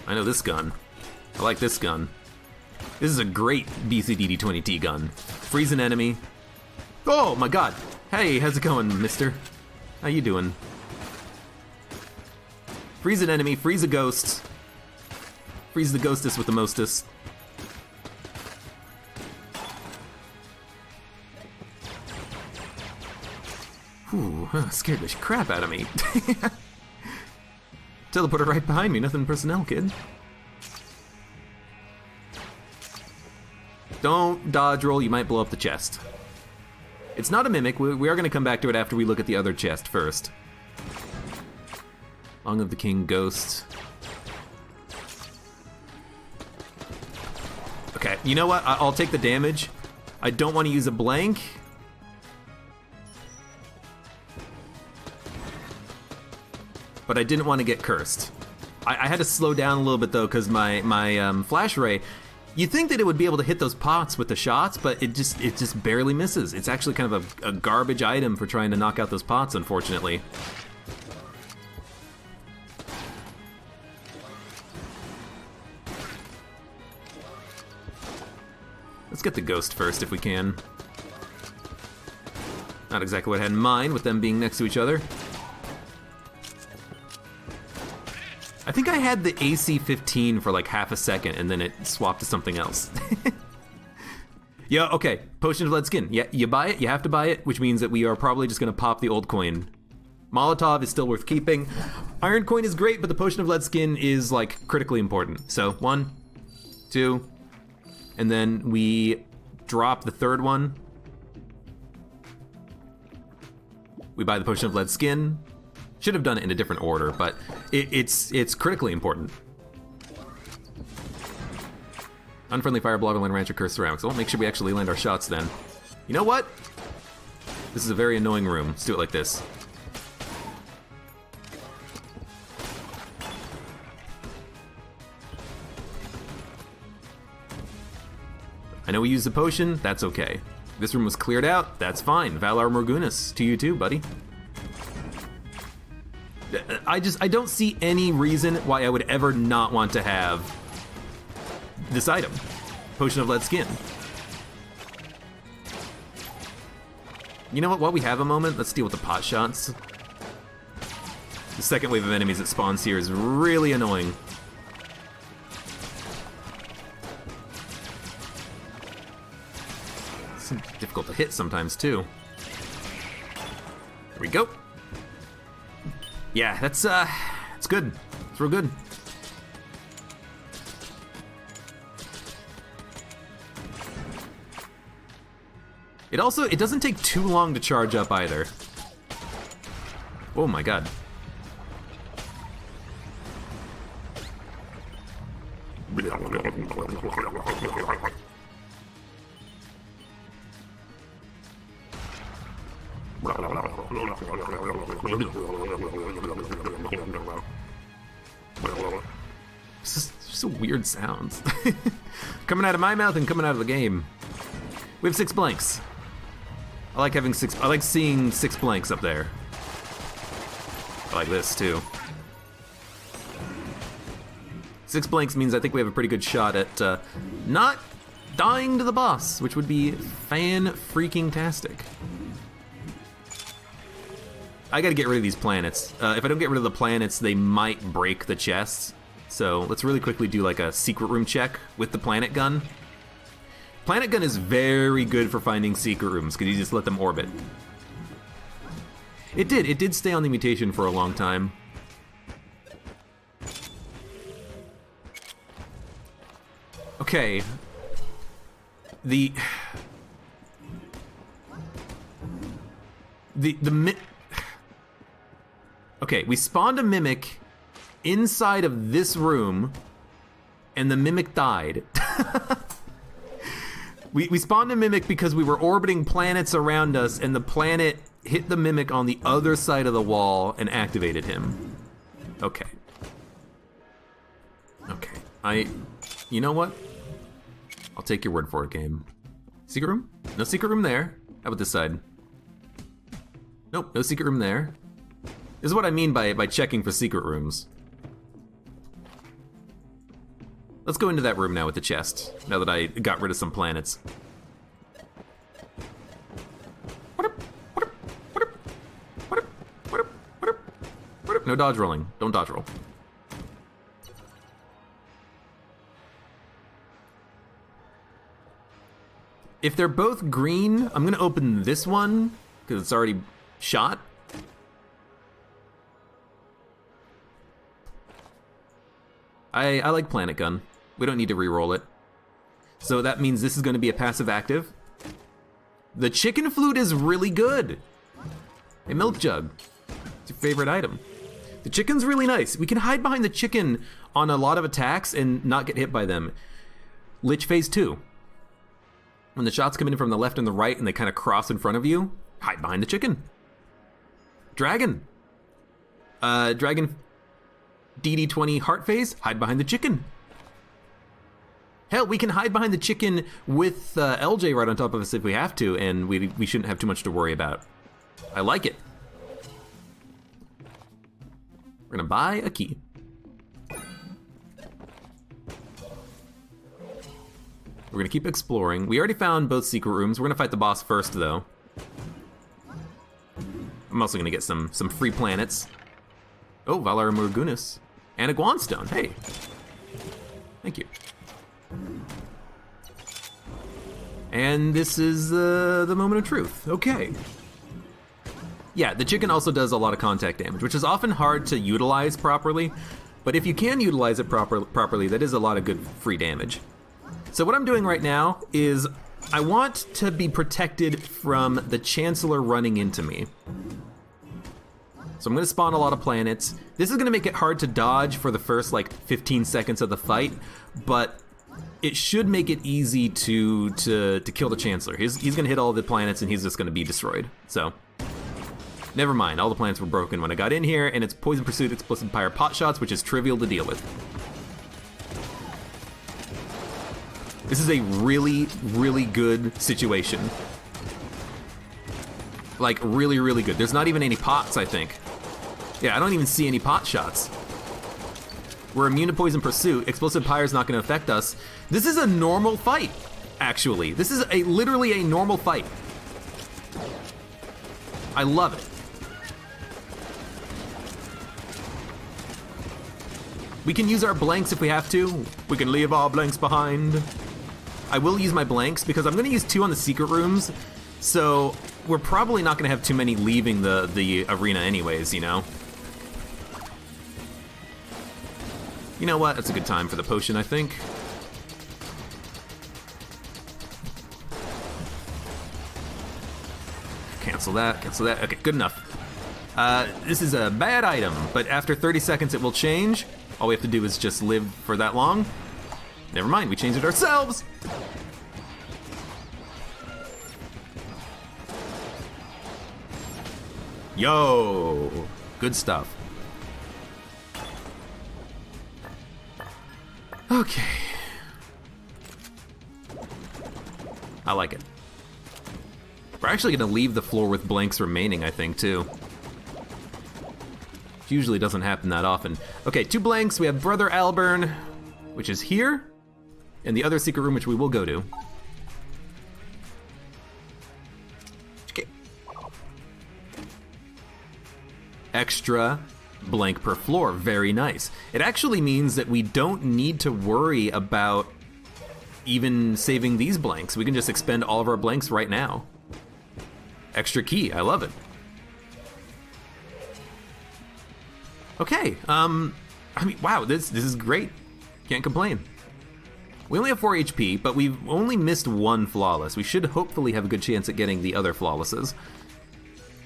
I know this gun. I like this gun. This is a great BCDD-20T gun. Freeze an enemy. Oh my god. Hey, how's it going, mister? How you doing? Freeze an enemy, freeze a ghost. Freeze the ghostess with the mostest. Ooh, scared the crap out of me. Teleporter right behind me, nothing personnel, kid. Don't dodge roll, you might blow up the chest. It's not a mimic, we are going to come back to it after we look at the other chest first. Long of the King Ghost. Okay, you know what? I'll take the damage. I don't want to use a blank. But I didn't want to get cursed. I had to slow down a little bit though, because my flash ray, you'd think that it would be able to hit those pots with the shots, but it just barely misses. It's actually kind of a garbage item for trying to knock out those pots, unfortunately. Let's get the ghost first if we can. Not exactly what I had in mind with them being next to each other. I think I had the AC-15 for like half a second and then it swapped to something else. Yeah, okay, Potion of Lead Skin. Yeah, you buy it, you have to buy it, which means that we are probably just gonna pop the old coin. Molotov is still worth keeping. Iron coin is great, but the Potion of Lead Skin is like critically important. So 1, 2, and then we drop the third one. We buy the Potion of Lead Skin. Should have done it in a different order, but it's critically important. Unfriendly fire, blob, and rancher, curse ceramics. Well, make sure we actually land our shots then. You know what? This is a very annoying room. Let's do it like this. I know we used the potion, that's okay. This room was cleared out, that's fine. Valar Morgulis, to you too, buddy. I don't see any reason why I would ever not want to have this item. Potion of Lead Skin. You know what, while we have a moment, let's deal with the pot shots. The second wave of enemies that spawns here is really annoying. It's difficult to hit sometimes too. There we go. Yeah, that's it's good. It's real good. It doesn't take too long to charge up either. Oh my god. It's just weird sounds. Coming out of my mouth and coming out of the game. We have 6 blanks. I like seeing 6 blanks up there. I like this too. 6 blanks means I think we have a pretty good shot at not dying to the boss, which would be fan-freaking-tastic. I gotta get rid of these planets. If I don't get rid of the planets, they might break the chests. So let's really quickly do like a secret room check with the planet gun. Planet gun is very good for finding secret rooms because you just let them orbit. It did stay on the mutation for a long time. Okay. Okay, we spawned a mimic inside of this room, and the mimic died. We spawned a mimic because we were orbiting planets around us, and the planet hit the mimic on the other side of the wall and activated him. Okay. Okay. You know what? I'll take your word for it, game. Secret room? No secret room there. How about this side? Nope, no secret room there. This is what I mean by checking for secret rooms. Let's go into that room now with the chest, now that I got rid of some planets. No dodge rolling. Don't dodge roll. If they're both green, I'm gonna open this one, because it's already shot. I like Planet Gun. We don't need to re-roll it. So that means this is gonna be a passive active. The chicken flute is really good. A milk jug. It's your favorite item. The chicken's really nice. We can hide behind the chicken on a lot of attacks and not get hit by them. Lich Phase 2. When the shots come in from the left and the right and they kind of cross in front of you, hide behind the chicken. Dragon. Dragon DD20 Heart Phase, hide behind the chicken. Hell, we can hide behind the chicken with LJ right on top of us if we have to, and we shouldn't have too much to worry about. I like it. We're gonna buy a key. We're gonna keep exploring. We already found both secret rooms. We're gonna fight the boss first, though. I'm also gonna get some free planets. Oh, Valar Morgulis. And a Guanstone, hey. Thank you. And this is the moment of truth. Okay. Yeah, the chicken also does a lot of contact damage, which is often hard to utilize properly, but if you can utilize it properly, that is a lot of good free damage. So what I'm doing right now is I want to be protected from the Chancellor running into me. So I'm gonna spawn a lot of planets. This is gonna make it hard to dodge for the first like 15 seconds of the fight, but it should make it easy to kill the Chancellor. He's gonna hit all the planets and he's just gonna be destroyed. So, never mind, all the planets were broken when I got in here, and it's Poison Pursuit, Explosive Pyre pot shots, which is trivial to deal with. This is a really, really good situation. Like, really, really good. There's not even any pots, I think. Yeah, I don't even see any pot shots. We're immune to Poison Pursuit. Explosive Pyre is not going to affect us. This is a normal fight, actually. This is literally a normal fight. I love it. We can use our blanks if we have to. We can leave our blanks behind. I will use my blanks because I'm going to use 2 on the secret rooms, so we're probably not going to have too many leaving the arena anyways, you know? You know what? That's a good time for the potion, I think. Cancel that, cancel that. Okay, good enough. This is a bad item, but after 30 seconds it will change. All we have to do is just live for that long. Never mind, we changed it ourselves! Yo, good stuff. Okay. I like it. We're actually gonna leave the floor with blanks remaining, I think, too. Usually doesn't happen that often. Okay, 2 blanks. We have Brother Alburn, which is here, and the other secret room, which we will go to. Okay. Extra blank per floor, very nice. It actually means that we don't need to worry about even saving these blanks. We can just expend all of our blanks right now. Extra key, I love it. Okay, I mean, wow, this is great. Can't complain. We only have 4 HP, but we've only missed 1 flawless. We should hopefully have a good chance at getting the other flawlesses.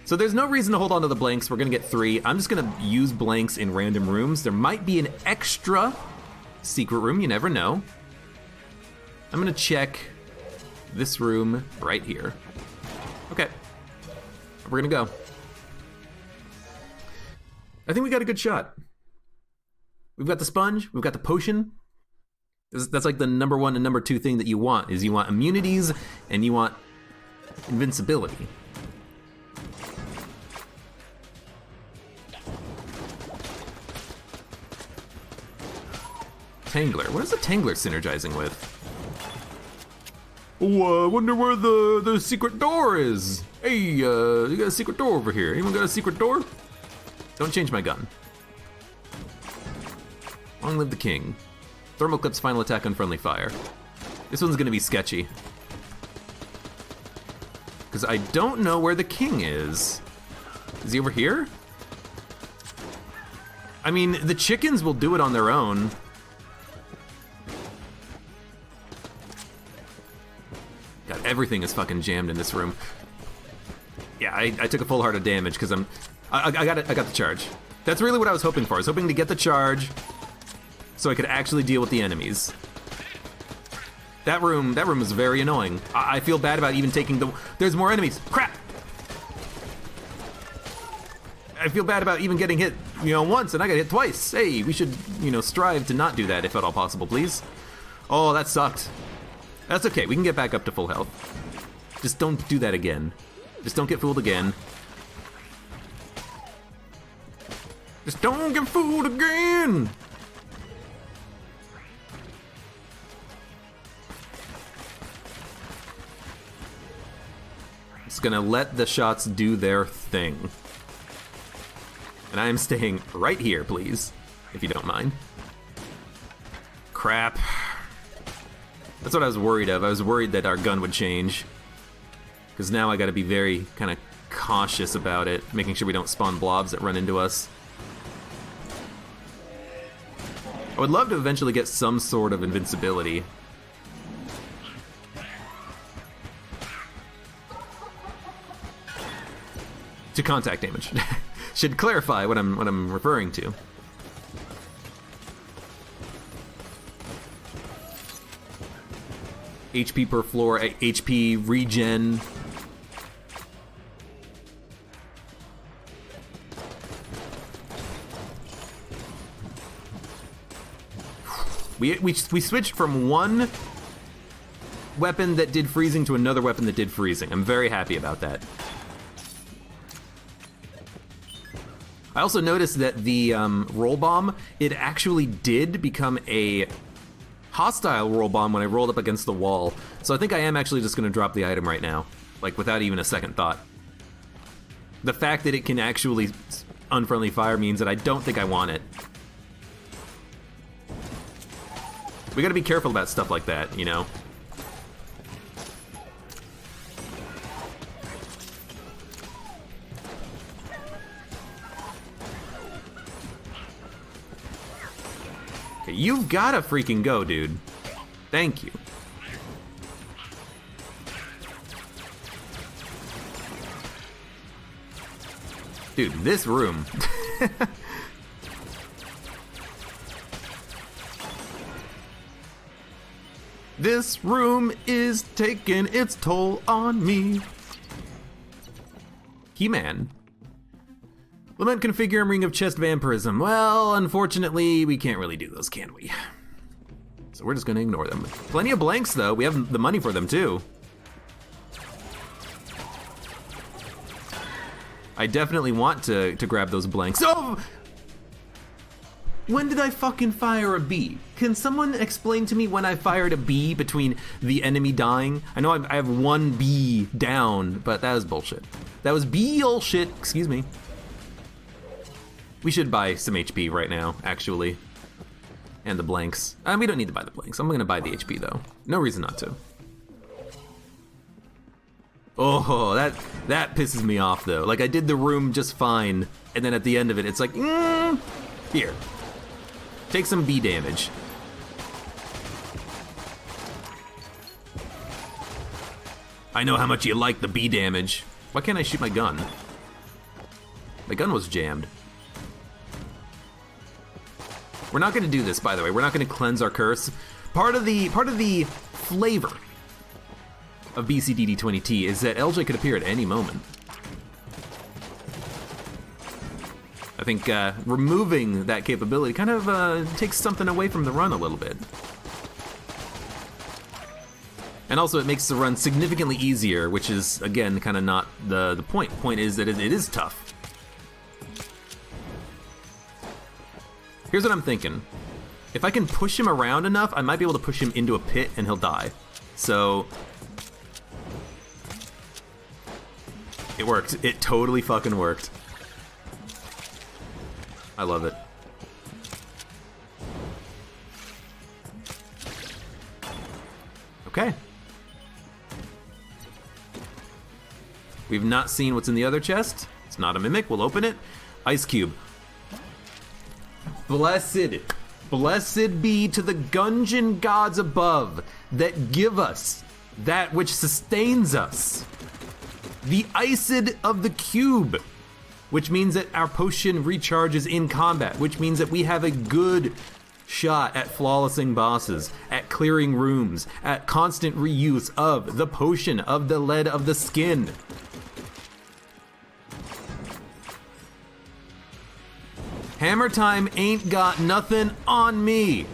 So there's no reason to hold on to the blanks. We're gonna get 3. I'm just gonna use blanks in random rooms. There might be an extra secret room, you never know. I'm gonna check this room right here. Okay, we're gonna go. I think we got a good shot. We've got the sponge, we've got the potion. That's like the number 1 and number 2 thing that you want, is you want immunities and you want invincibility. Tangler, what is the Tangler synergizing with? Oh, I wonder where the secret door is. Hey, you got a secret door over here. Anyone got a secret door? Don't change my gun. Long live the king. Thermal clip's final attack on friendly fire. This one's gonna be sketchy. Because I don't know where the king is. Is he over here? I mean, the chickens will do it on their own. God, everything is fucking jammed in this room. Yeah, I took a full heart of damage because I got the charge. That's really what I was hoping for. I was hoping to get the charge so I could actually deal with the enemies. That room is very annoying. I feel bad about even taking the... There's more enemies. Crap! I feel bad about even getting hit, once, and I got hit twice. Hey, we should, strive to not do that if at all possible, please. Oh, that sucked. That's okay, we can get back up to full health. Just don't do that again. Just don't get fooled again. Just don't get fooled again! Just gonna let the shots do their thing. And I am staying right here, please, if you don't mind. Crap. That's what I was worried of. I was worried that our gun would change. Because now I gotta be very kind of cautious about it, making sure we don't spawn blobs that run into us. I would love to eventually get some sort of invincibility. To contact damage. Should clarify what I'm referring to. HP per floor, HP regen. We switched from one weapon that did freezing to another weapon that did freezing. I'm very happy about that. I also noticed that the roll bomb, it actually did become a hostile roll bomb when I rolled up against the wall. So I think I am actually just gonna drop the item right now, like without even a second thought. The fact that it can actually unfriendly fire means that I don't think I want it. We gotta be careful about stuff like that, Okay, you've gotta freaking go, dude. Thank you. Dude, this room. This room is taking its toll on me. He-Man. Lament, Configure, and Ring of Chest Vampirism. Well, unfortunately, we can't really do those, can we? So we're just gonna ignore them. Plenty of blanks, though. We have the money for them, too. I definitely want to grab those blanks. Oh! When did I fucking fire a bee? Can someone explain to me when I fired a bee between the enemy dying? I know I have one bee down, but that was bullshit. That was bullshit, excuse me. We should buy some HP right now, actually. And the blanks. We don't need to buy the blanks. I'm gonna buy the HP though. No reason not to. Oh, that pisses me off though. Like I did the room just fine, and then at the end of it, it's like, here. Take some bee damage. I know how much you like the bee damage. Why can't I shoot my gun? My gun was jammed. We're not gonna do this, by the way. We're not gonna cleanse our curse. Part of the flavor of BCDD20T is that LJ could appear at any moment. I think removing that capability kind of takes something away from the run a little bit. And also it makes the run significantly easier, which is, again, kind of not the point. The point is that it is tough. Here's what I'm thinking. If I can push him around enough, I might be able to push him into a pit and he'll die. So... it worked. It totally fucking worked. I love it. Okay. We've not seen what's in the other chest. It's not a mimic. We'll open it. Ice cube. Blessed be to the Gungeon gods above that give us that which sustains us. The Iced of the Cube, which means that our potion recharges in combat, which means that we have a good shot at flawlessing bosses, at clearing rooms, at constant reuse of the potion of the lead of the skin. Hammer time ain't got nothing on me.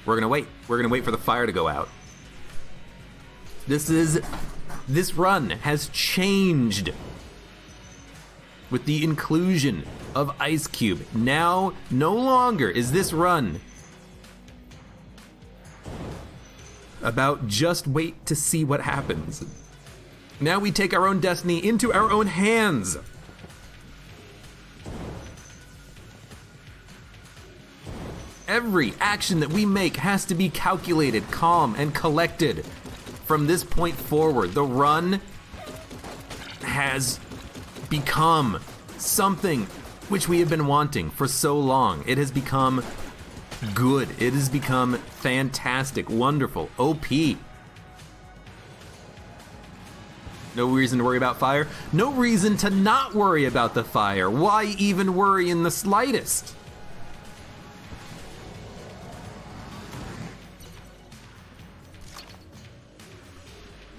We're gonna wait. We're gonna wait for the fire to go out. This run has changed with the inclusion of Ice Cube. Now, no longer is this run about just wait to see what happens. Now we take our own destiny into our own hands. Every action that we make has to be calculated, calm, and collected. From this point forward, the run has become something which we have been wanting for so long. It has become good. It has become fantastic, wonderful, OP. No reason to worry about fire. No reason to not worry about the fire. Why even worry in the slightest?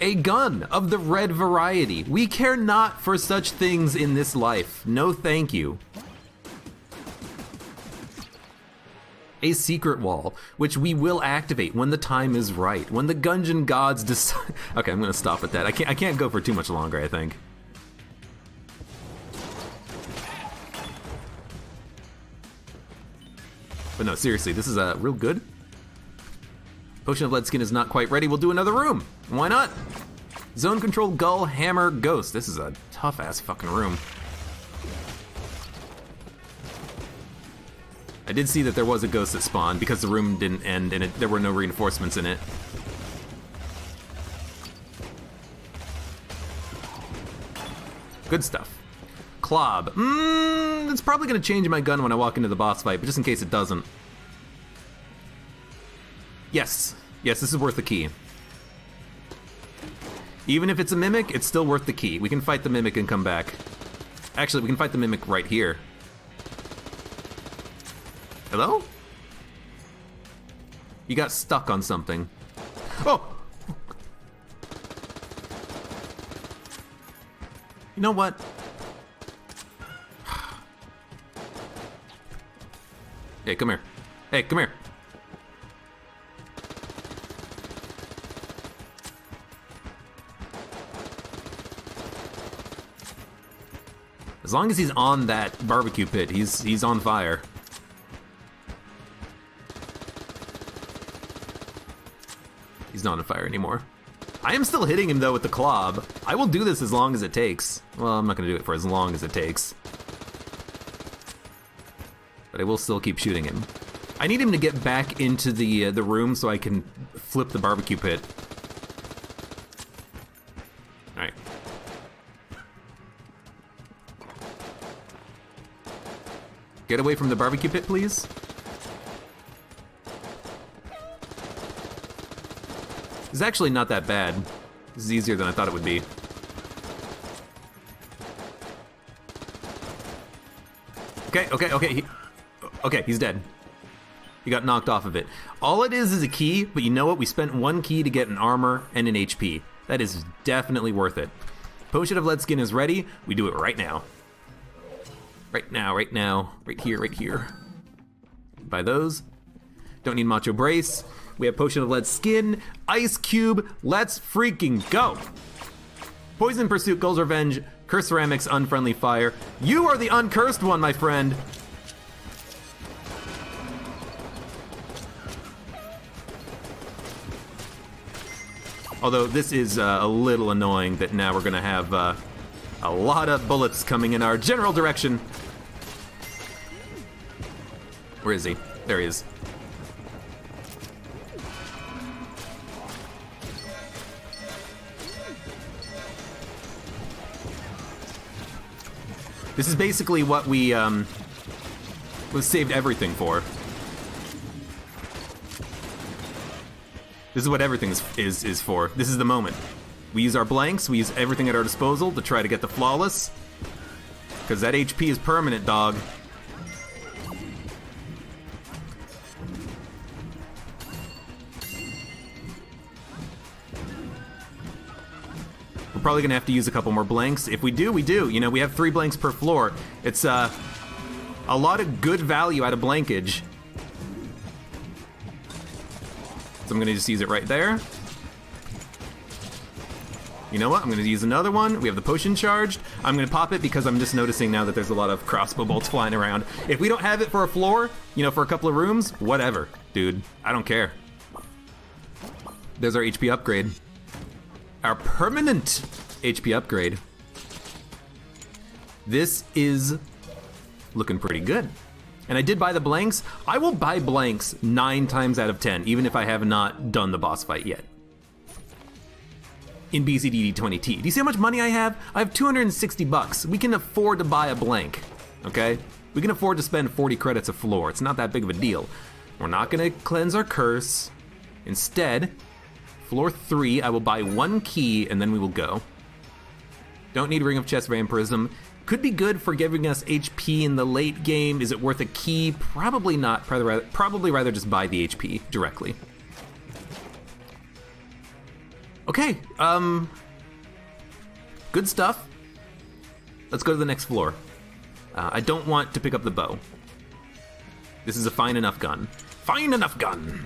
A gun of the red variety. We care not for such things in this life. No thank you. A secret wall, which we will activate when the time is right, when the Gungeon gods decide. Okay, I'm gonna stop at that. I can't go for too much longer, I think. But no, seriously, this is real good. Potion of Lead Skin is not quite ready. We'll do another room. Why not? Zone Control, Gull, Hammer, Ghost. This is a tough-ass fucking room. I did see that there was a ghost that spawned because the room didn't end and there were no reinforcements in it. Good stuff. Clob. It's probably going to change my gun when I walk into the boss fight, but just in case it doesn't. Yes, this is worth the key. Even if it's a mimic, it's still worth the key. We can fight the mimic and come back. Actually, we can fight the mimic right here. Hello? You got stuck on something. Oh! You know what? Hey, come here. Hey, come here. As long as he's on that barbecue pit, he's on fire. He's not on fire anymore. I am still hitting him though with the clob. I will do this as long as it takes. Well, I'm not gonna do it for as long as it takes. But I will still keep shooting him. I need him to get back into the room so I can flip the barbecue pit. All right. Get away from the barbecue pit, please. It's actually not that bad. This is easier than I thought it would be. Okay. Okay, he's dead. He got knocked off of it. All it is a key, but you know what? We spent 1 key to get an armor and an HP. That is definitely worth it. Potion of Lead Skin is ready. We do it right now. Right now. Right here. Buy those. Don't need Macho Brace. We have Potion of Lead Skin, Ice Cube, let's freaking go! Poison Pursuit, Gull's Revenge, Cursed Ceramics, Unfriendly Fire. You are the uncursed one, my friend! Although this is a little annoying that now we're gonna have a lot of bullets coming in our general direction. Where is he? There he is. This is basically what we saved everything for. This is what everything is for. This is the moment. We use our blanks, we use everything at our disposal to try to get the flawless. Because that HP is permanent, dog. Probably gonna have to use a couple more blanks. If we do, we do. You know, we have 3 blanks per floor. It's a lot of good value out of blankage. So I'm gonna just use it right there. You know what? I'm gonna use another one. We have the potion charged. I'm gonna pop it because I'm just noticing now that there's a lot of crossbow bolts flying around. If we don't have it for a floor, you know, for a couple of rooms, whatever, dude. I don't care. There's our HP upgrade. Our permanent HP upgrade. This is looking pretty good. And I did buy the blanks. I will buy blanks 9 times out of 10, even if I have not done the boss fight yet. In BCDD20T. Do you see how much money I have? I have 260 bucks. We can afford to buy a blank, okay? We can afford to spend 40 credits a floor. It's not that big of a deal. We're not gonna cleanse our curse. Instead, floor 3, I will buy 1 key and then we will go. Don't need Ring of Chest Vampirism. Could be good for giving us HP in the late game. Is it worth a key? Probably not. Probably rather just buy the HP directly. Okay, good stuff. Let's go to the next floor. I don't want to pick up the bow. This is a fine enough gun. Fine enough gun!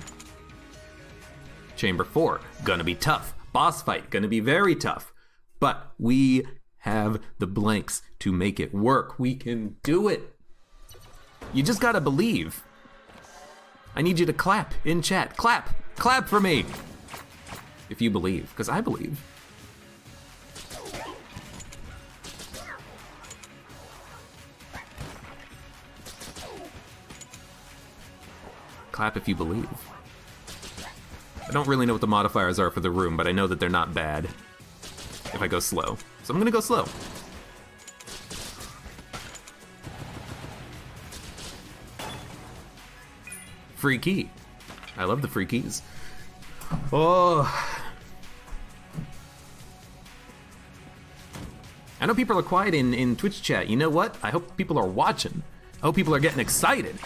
Chamber 4, gonna be tough. Boss fight, gonna be very tough. But we have the blanks to make it work. We can do it. You just gotta believe. I need you to clap in chat. Clap! Clap for me! If you believe, because I believe. Clap if you believe. I don't really know what the modifiers are for the room, but I know that they're not bad if I go slow. So I'm gonna go slow. Free key. I love the free keys. Oh. I know people are quiet in Twitch chat. You know what? I hope people are watching. I hope people are getting excited.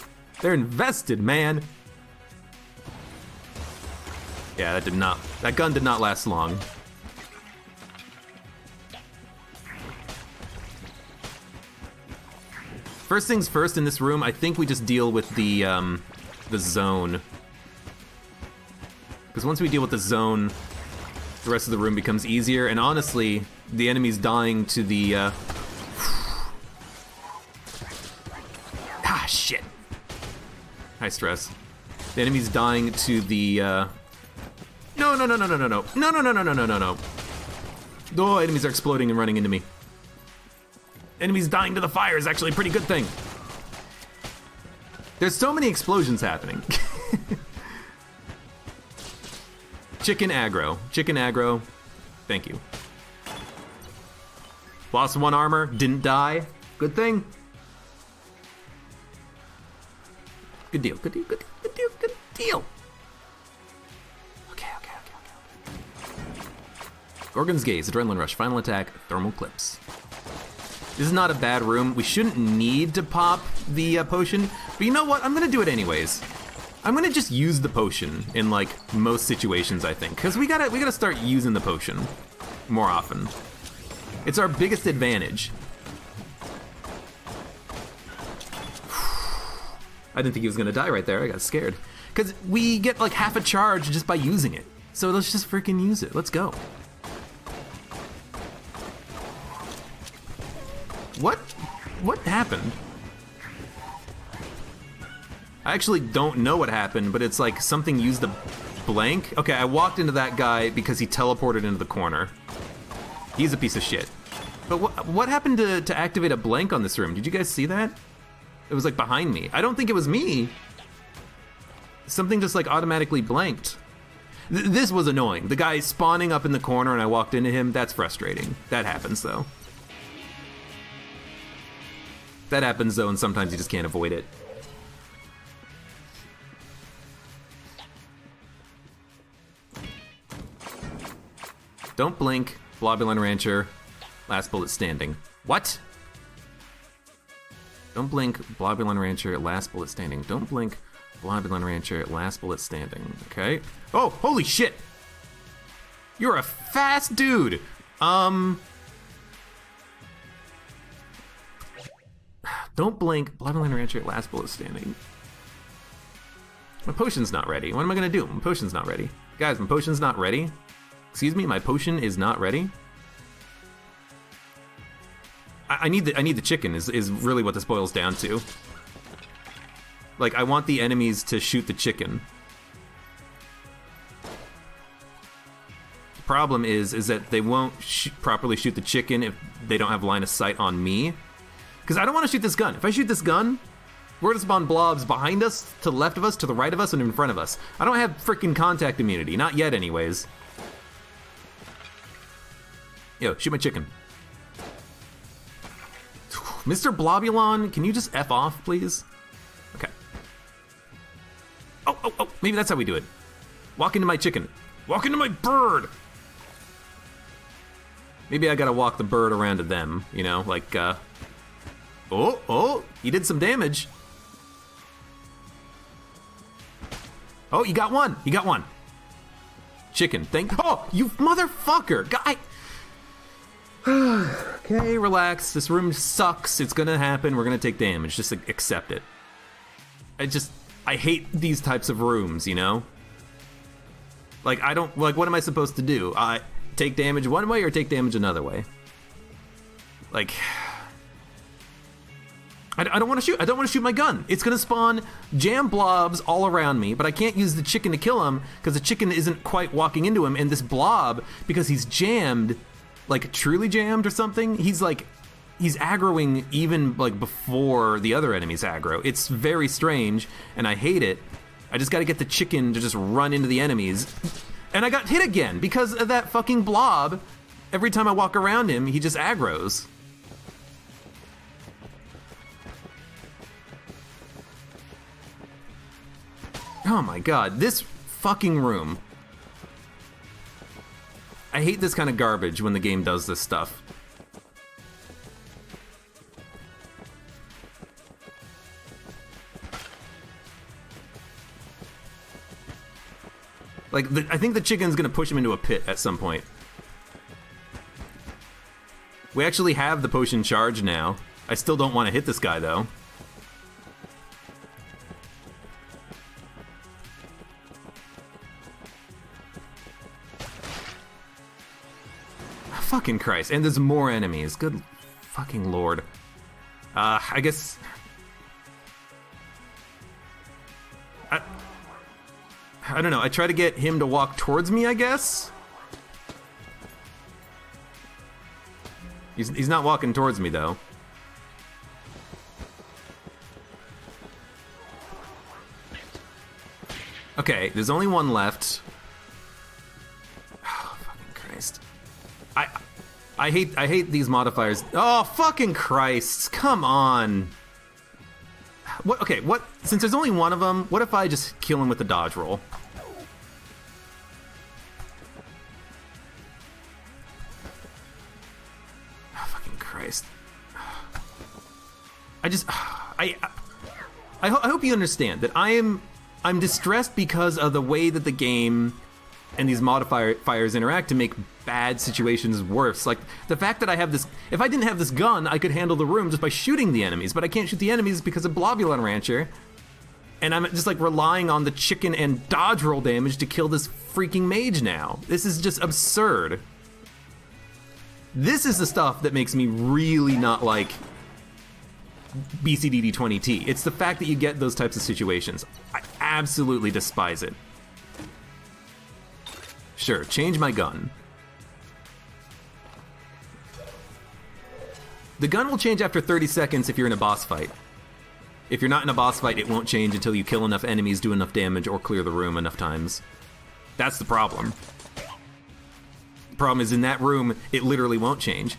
They're invested, man. Yeah, that gun did not last long. First things first in this room, I think we just deal with the zone. Because once we deal with the zone, the rest of the room becomes easier, and honestly, the enemy's dying to the, Ah, shit. High stress. The enemy's dying to the, No, no, no, no, no, no, no. No, no, no, no, no, no, no, no. Oh, enemies are exploding and running into me. Enemies dying to the fire is actually a pretty good thing. There's so many explosions happening. Chicken aggro. Chicken aggro. Thank you. Lost 1 armor. Didn't die. Good thing. Good deal. Good deal. Good deal. Good deal. Good deal. Okay. Gorgon's Gaze. Adrenaline Rush. Final attack. Thermal Clips. This is not a bad room. We shouldn't need to pop the potion. But you know what? I'm going to do it anyways. I'm gonna just use the potion in like most situations, I think, because we gotta start using the potion more often. It's our biggest advantage. I didn't think he was gonna die right there. I got scared because we get like half a charge just by using it. So let's just freaking use it. Let's go. What happened? I actually don't know what happened, but it's like something used a blank. Okay, I walked into that guy because he teleported into the corner. He's a piece of shit. But what happened to activate a blank on this room? Did you guys see that? It was like behind me. I don't think it was me. Something just like automatically blanked. This was annoying. The guy spawning up in the corner and I walked into him, that's frustrating. That happens though. That happens though, and sometimes you just can't avoid it. Don't blink, Blobulon Rancher, last bullet standing. What? Don't blink, Blobulon Rancher, last bullet standing. Don't blink, Blobulon Rancher, last bullet standing. Okay. Oh, holy shit! You're a fast dude! Don't blink, Blobulon Rancher, last bullet standing. My potion's not ready. What am I gonna do? My potion's not ready. Guys, my potion's not ready. Excuse me, my potion is not ready. I need the chicken is really what this boils down to. Like, I want the enemies to shoot the chicken. The problem is that they won't properly shoot the chicken if they don't have line of sight on me. Because I don't want to shoot this gun. If I shoot this gun, we're gonna spawn blobs behind us, to the left of us, to the right of us, and in front of us. I don't have freaking contact immunity, not yet anyways. Yo, shoot my chicken. Mr. Blobulon, can you just F off, please? Okay. Oh, maybe that's how we do it. Walk into my chicken. Walk into my bird! Maybe I gotta walk the bird around to them, you know, like, Oh, he did some damage. Oh, you got one. You got one. Chicken, oh, you motherfucker! Guy! Okay, relax. This room sucks. It's gonna happen. We're gonna take damage. Just accept it. I hate these types of rooms, you know? Like, what am I supposed to do? Take damage one way or take damage another way? Like, I don't want to shoot. I don't want to shoot my gun. It's gonna spawn jam blobs all around me, but I can't use the chicken to kill him because the chicken isn't quite walking into him, and this blob, because he's jammed, like truly jammed or something, he's aggroing even like before the other enemies aggro. It's very strange, and I hate it. I just gotta get the chicken to just run into the enemies. And I got hit again because of that fucking blob. Every time I walk around him, he just aggros. Oh my god, this fucking room. I hate this kind of garbage when the game does this stuff. Like, I think the chicken's gonna push him into a pit at some point. We actually have the potion charge now. I still don't want to hit this guy, though. fucking Christ. And there's more enemies. Good fucking lord. I guess... I don't know. I try to get him to walk towards me, I guess? He's not walking towards me, though. Okay, there's only one left. Oh, fucking Christ. I hate these modifiers. Oh, fucking Christ. Come on. What? Okay, what? Since there's only one of them, what if I just kill him with the dodge roll? Oh, fucking Christ. I hope you understand that I'm distressed because of the way that the game and these modifiers interact to make bad situations worse. Like, the fact that I have this... If I didn't have this gun, I could handle the room just by shooting the enemies, but I can't shoot the enemies because of Blobulon Rancher. And I'm just, like, relying on the chicken and dodge roll damage to kill this freaking mage now. This is just absurd. This is the stuff that makes me really not like BCDD 20T. It's the fact that you get those types of situations. I absolutely despise it. Sure, change my gun. The gun will change after 30 seconds if you're in a boss fight. If you're not in a boss fight, it won't change until you kill enough enemies, do enough damage, or clear the room enough times. That's the problem. The problem is in that room, it literally won't change.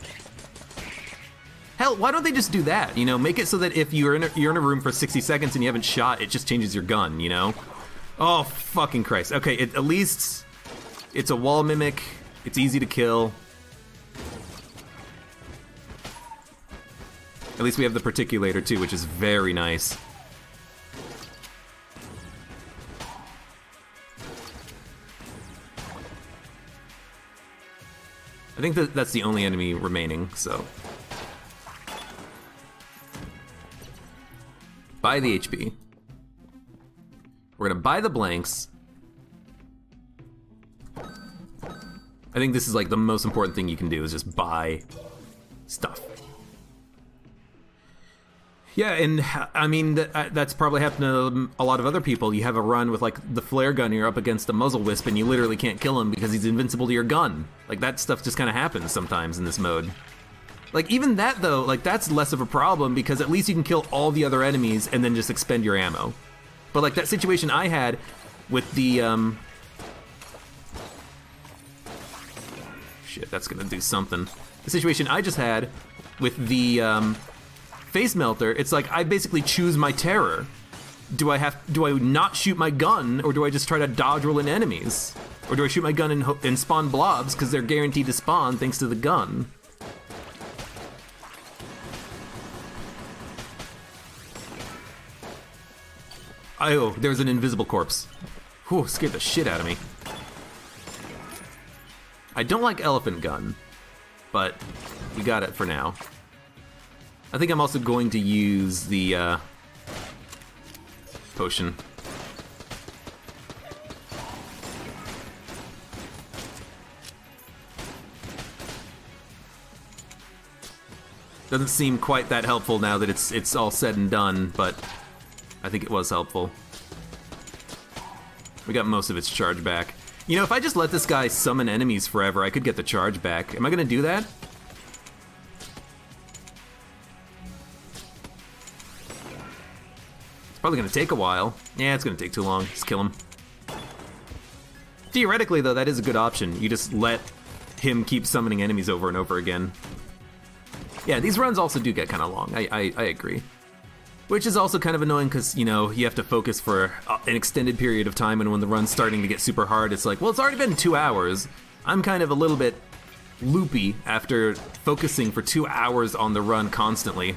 Hell, why don't they just do that? You know, make it so that if you're in a room for 60 seconds and you haven't shot, it just changes your gun, you know? Oh, fucking Christ. Okay, at least it's a wall mimic. It's easy to kill. At least we have the particulator too, which is very nice. I think that's the only enemy remaining, so... Buy the HP. We're gonna buy the blanks. I think this is like the most important thing you can do is just buy stuff. Yeah, and I mean, that's probably happened to a lot of other people. You have a run with like the flare gun, you're up against a muzzle wisp and you literally can't kill him because he's invincible to your gun. Like that stuff just kind of happens sometimes in this mode. Like even that though, like that's less of a problem because at least you can kill all the other enemies and then just expend your ammo. But like that situation I had with the, shit, that's gonna do something. The situation I just had with the, face melter, it's like I basically choose my terror. Do I not shoot my gun, or do I just try to dodge roll in enemies? Or do I shoot my gun and spawn blobs because they're guaranteed to spawn thanks to the gun? Oh, there's an invisible corpse. Whew, scared the shit out of me. I don't like elephant gun, but we got it for now. I think I'm also going to use the potion. Doesn't seem quite that helpful now that it's all said and done, but I think it was helpful. We got most of its charge back. You know, if I just let this guy summon enemies forever, I could get the charge back. Am I gonna do that? Probably gonna take a while. Yeah, it's gonna take too long. Just kill him. Theoretically, though, that is a good option. You just let him keep summoning enemies over and over again. Yeah, these runs also do get kind of long. I agree. Which is also kind of annoying because, you know, you have to focus for an extended period of time, and when the run's starting to get super hard, it's like, well, it's already been 2 hours. I'm kind of a little bit loopy after focusing for 2 hours on the run constantly.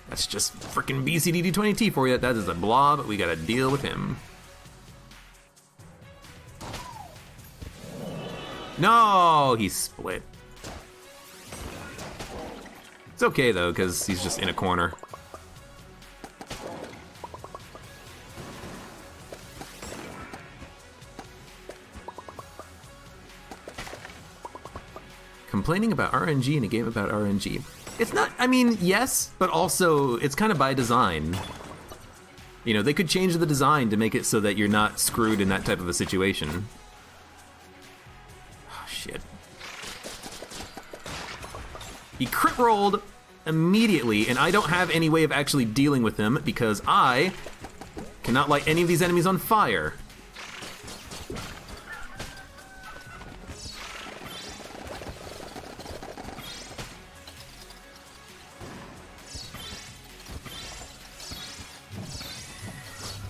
That's just frickin' BCDD20T for you. That is a blob. We gotta deal with him. No, he split. It's okay though, because he's just in a corner. Complaining about RNG in a game about RNG. It's not, I mean, yes, but also it's kind of by design. You know, they could change the design to make it so that you're not screwed in that type of a situation. Oh, shit. He crit rolled immediately, and I don't have any way of actually dealing with him because I cannot light any of these enemies on fire.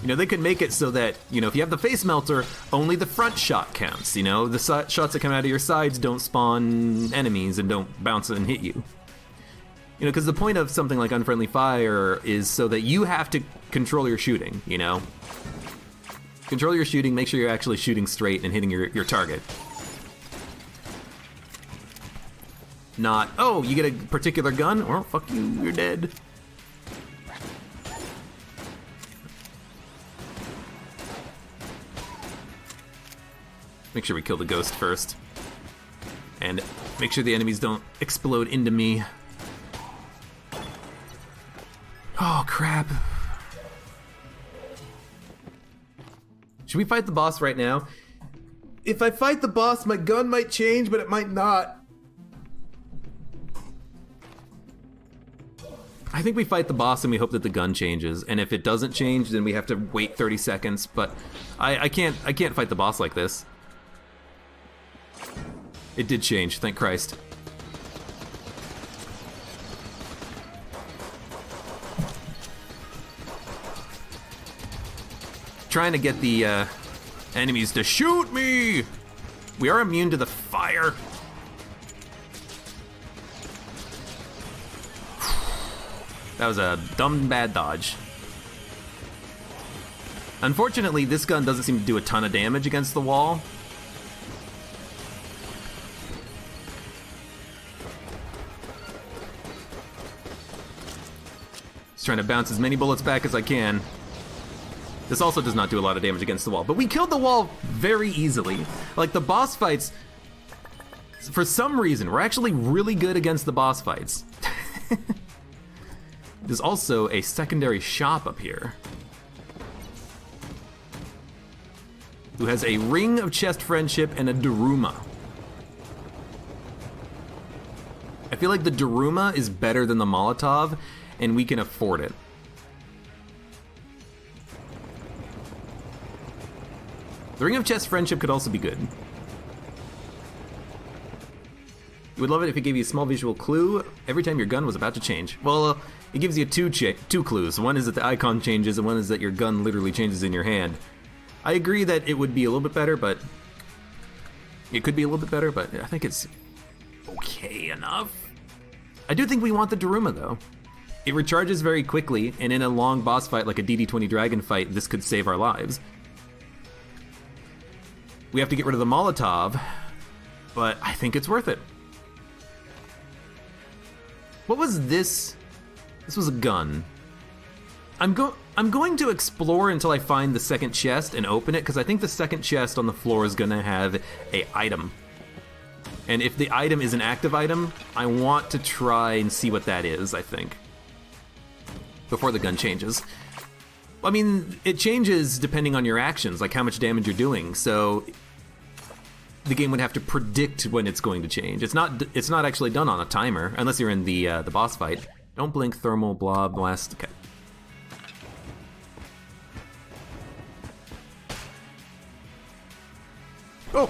You know, they could make it so that, you know, if you have the face melter, only the front shot counts, you know? The shots that come out of your sides don't spawn enemies and don't bounce and hit you. You know, because the point of something like Unfriendly Fire is so that you have to control your shooting, you know? Control your shooting, make sure you're actually shooting straight and hitting your target. Not, oh, you get a particular gun? Well, fuck you, you're dead. Make sure we kill the ghost first. And make sure the enemies don't explode into me. Oh, crap. Should we fight the boss right now? If I fight the boss, my gun might change, but it might not. I think we fight the boss and we hope that the gun changes. And if it doesn't change, then we have to wait 30 seconds. But I can't fight the boss like this. It did change, thank Christ. Trying to get the enemies to shoot me! We are immune to the fire. That was a dumb bad dodge. Unfortunately, this gun doesn't seem to do a ton of damage against the wall. Trying to bounce as many bullets back as I can. This also does not do a lot of damage against the wall, but we killed the wall very easily. Like, the boss fights, for some reason, we're actually really good against the boss fights. There's also a secondary shop up here. Who has a ring of chest friendship and a Daruma. I feel like the Daruma is better than the Molotov, and we can afford it. The Ring of Chest Friendship could also be good. You would love it if it gave you a small visual clue every time your gun was about to change. Well, it gives you two clues. One is that the icon changes, and one is that your gun literally changes in your hand. I agree that it would be a little bit better, but... It could be a little bit better, but I think it's okay enough. I do think we want the Daruma, though. It recharges very quickly, and in a long boss fight like a DD20 Dragon fight, this could save our lives. We have to get rid of the Molotov, but I think it's worth it. What was this? This was a gun. I'm going to explore until I find the second chest and open it, because I think the second chest on the floor is gonna have an item. And if the item is an active item, I want to try and see what that is, I think. Before the gun changes. I mean, it changes depending on your actions, like how much damage you're doing, so the game would have to predict when it's going to change. It's not actually done on a timer, unless you're in the boss fight. Don't blink, thermal, blob, blast, okay. Oh,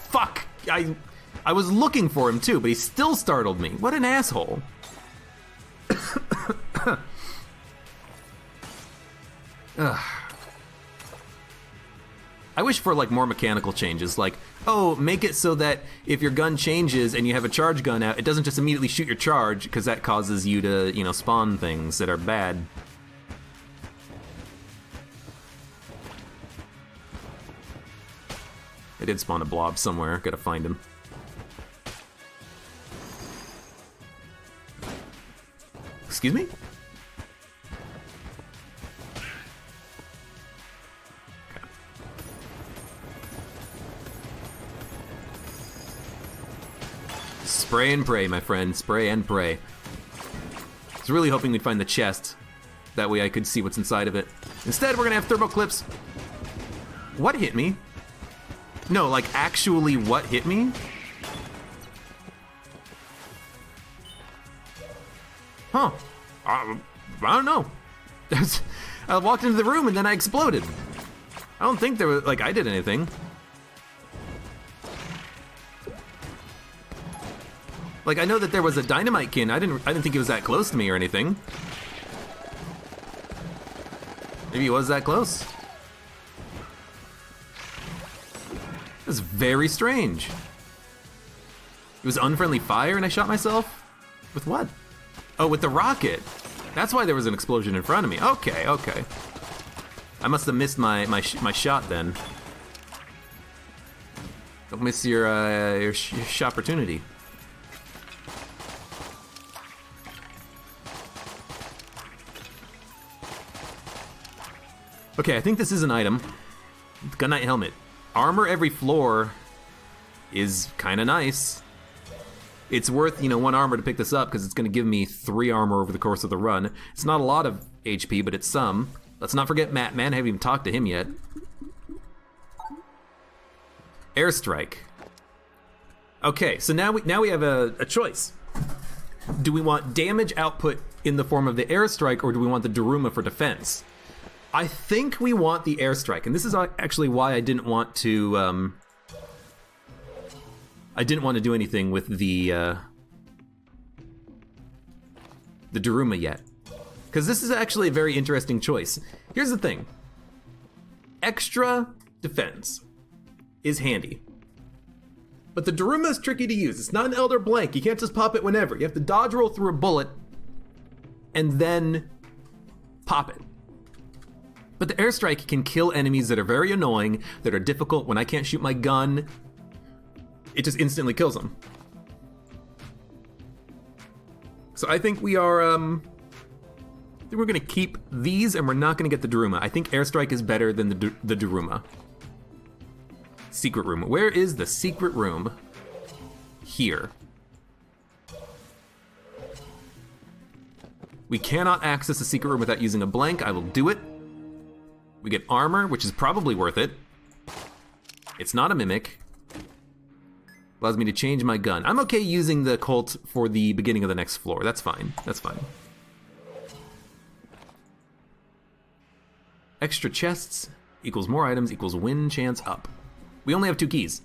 fuck! I was looking for him too, but he still startled me. What an asshole. Ugh. I wish for like more mechanical changes, like, oh, make it so that if your gun changes and you have a charge gun out, it doesn't just immediately shoot your charge, because that causes you to, you know, spawn things that are bad. I did spawn a blob somewhere, gotta find him. Excuse me? Spray and pray, my friend. Spray and pray. I was really hoping we'd find the chest. That way I could see what's inside of it. Instead, we're gonna have thermal clips. What hit me? No, like actually what hit me? Huh. I don't know. I walked into the room and then I exploded. I don't think there was, like, I did anything. Like, I know that there was a dynamite kin. I didn't think it was that close to me or anything. Maybe it was that close. It was very strange. It was unfriendly fire and I shot myself? With what? Oh, with the rocket. That's why there was an explosion in front of me. Okay, okay. I must have missed my shot then. Don't miss your shot opportunity. Okay, I think this is an item. Gun Knight helmet. Armor every floor is kind of nice. It's worth, 1 armor to pick this up because it's going to give me 3 armor over the course of the run. It's not a lot of HP, but it's some. Let's not forget Matt Man. I haven't even talked to him yet. Airstrike. Okay, so now we have a choice. Do we want damage output in the form of the airstrike, or do we want the Daruma for defense? I think we want the airstrike, and this is actually why I didn't want to. I didn't want to do anything with the Daruma yet, because this is actually a very interesting choice. Here's the thing: extra defense is handy, but the Daruma is tricky to use. It's not an Elder Blank. You can't just pop it whenever. You have to dodge roll through a bullet and then pop it. But the airstrike can kill enemies that are very annoying, that are difficult. When I can't shoot my gun, it just instantly kills them. So I think we are, I think we're gonna keep these and we're not gonna get the Daruma. I think airstrike is better than the Daruma. Secret room. Where is the secret room? Here. We cannot access the secret room without using a blank. I will do it. We get armor, which is probably worth it. It's not a mimic. Allows me to change my gun. I'm okay using the Colt for the beginning of the next floor. That's fine. That's fine. Extra chests equals more items equals win chance up. We only have 2 keys.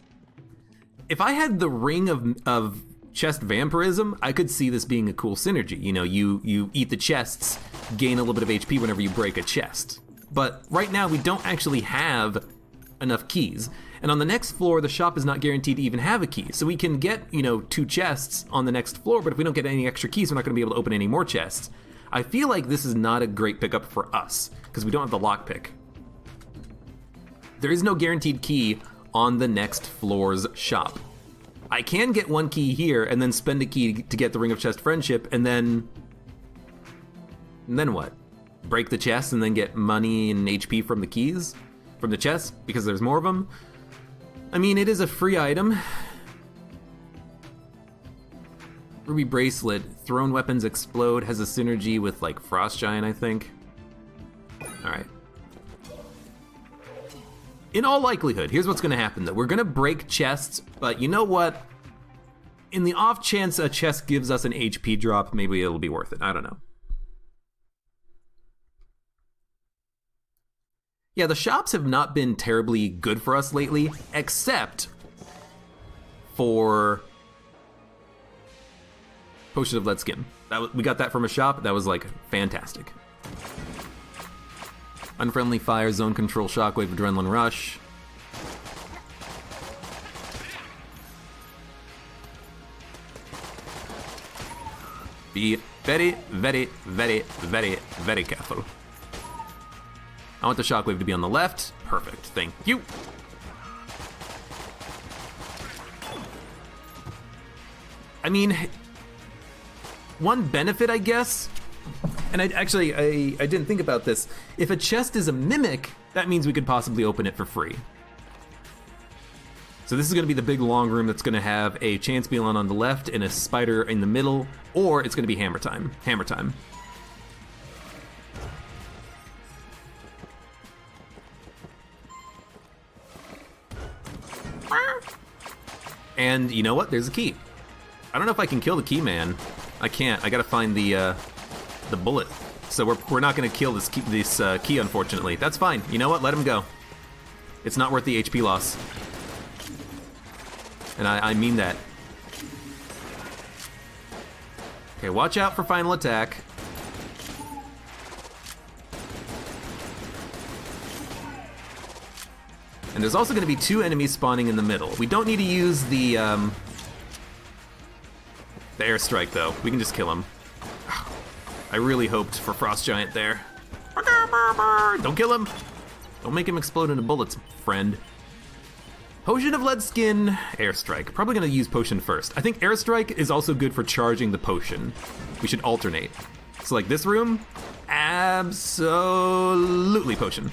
If I had the ring of chest vampirism, I could see this being a cool synergy. You eat the chests, gain a little bit of HP whenever you break a chest. But right now we don't actually have enough keys. And on the next floor, the shop is not guaranteed to even have a key. So we can get, 2 chests on the next floor, but if we don't get any extra keys, we're not gonna be able to open any more chests. I feel like this is not a great pickup for us, because we don't have the lockpick. There is no guaranteed key on the next floor's shop. I can get 1 key here and then spend a key to get the Ring of Chest Friendship, and then what? Break the chest and then get money and HP from the keys? From the chest? Because there's more of them? I mean, it is a free item. Ruby Bracelet. Thrown weapons explode. Has a synergy with, like, Frost Giant, I think. Alright. In all likelihood, here's what's gonna happen, though. We're gonna break chests, but you know what? In the off chance a chest gives us an HP drop, maybe it'll be worth it. I don't know. Yeah, the shops have not been terribly good for us lately, except for Potion of Lead Skin. We got that from a shop. That was, like, fantastic. Unfriendly Fire, Zone Control, Shockwave, Adrenaline Rush. Be very, very, very, very, very careful. I want the Shockwave to be on the left. Perfect, thank you. I mean, one benefit, I guess, and I didn't think about this. If a chest is a mimic, that means we could possibly open it for free. So this is going to be the big long room that's going to have a chance Beelon on the left and a spider in the middle, or it's going to be hammer time. Hammer time. And you know what? There's a key. I don't know if I can kill the key man. I can't. I gotta find the bullet. So we're not gonna kill this key, unfortunately. That's fine. You know what? Let him go. It's not worth the HP loss. And I mean that. Okay, watch out for final attack. And there's also going to be 2 enemies spawning in the middle. We don't need to use the airstrike, though. We can just kill him. I really hoped for Frost Giant there. Don't kill him! Don't make him explode into bullets, friend. Potion of Lead Skin, Airstrike. Probably going to use Potion first. I think Airstrike is also good for charging the Potion. We should alternate. So like this room, absolutely Potion.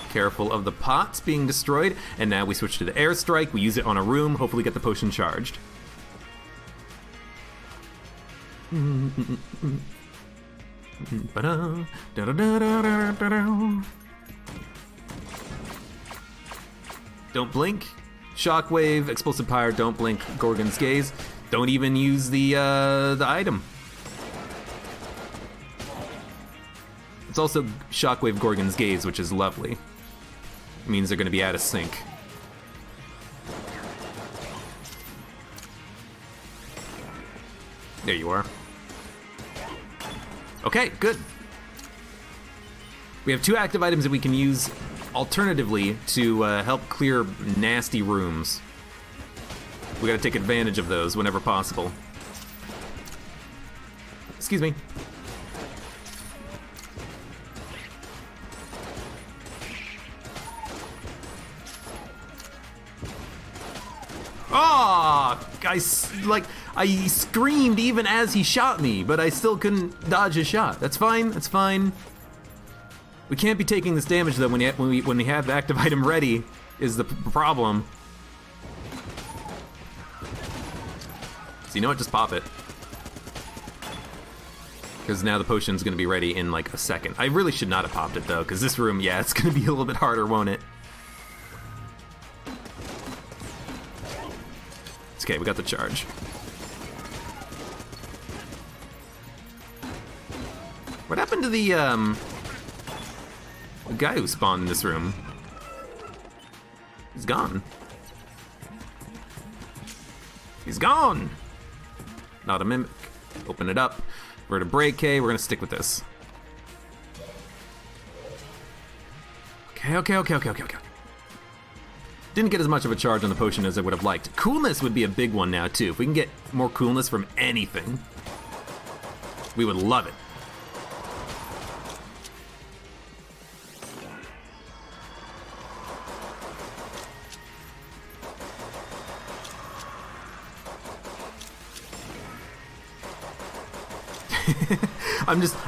Careful of the pots being destroyed, and now we switch to the airstrike. We use it on a room, hopefully get the potion charged. Don't blink. Shockwave, explosive pyre, don't blink, Gorgon's gaze. Don't even use the item. It's also Shockwave Gorgon's gaze, which is lovely. It means they're going to be out of sync. There you are. Okay, good. We have 2 active items that we can use alternatively to help clear nasty rooms. We gotta take advantage of those whenever possible. Excuse me. I screamed even as he shot me, but I still couldn't dodge his shot. That's fine, that's fine. We can't be taking this damage though when we have the active item ready is the problem. So you know what, just pop it. Because now the potion's gonna be ready in like a second. I really should not have popped it though, because this room, yeah, it's gonna be a little bit harder, won't it? Okay, we got the charge. What happened to the guy who spawned in this room? He's gone. He's gone! Not a mimic. Open it up. Vertebrae, we're gonna stick with this. Okay. Didn't get as much of a charge on the potion as I would have liked. Coolness would be a big one now, too. If we can get more coolness from anything, we would love it.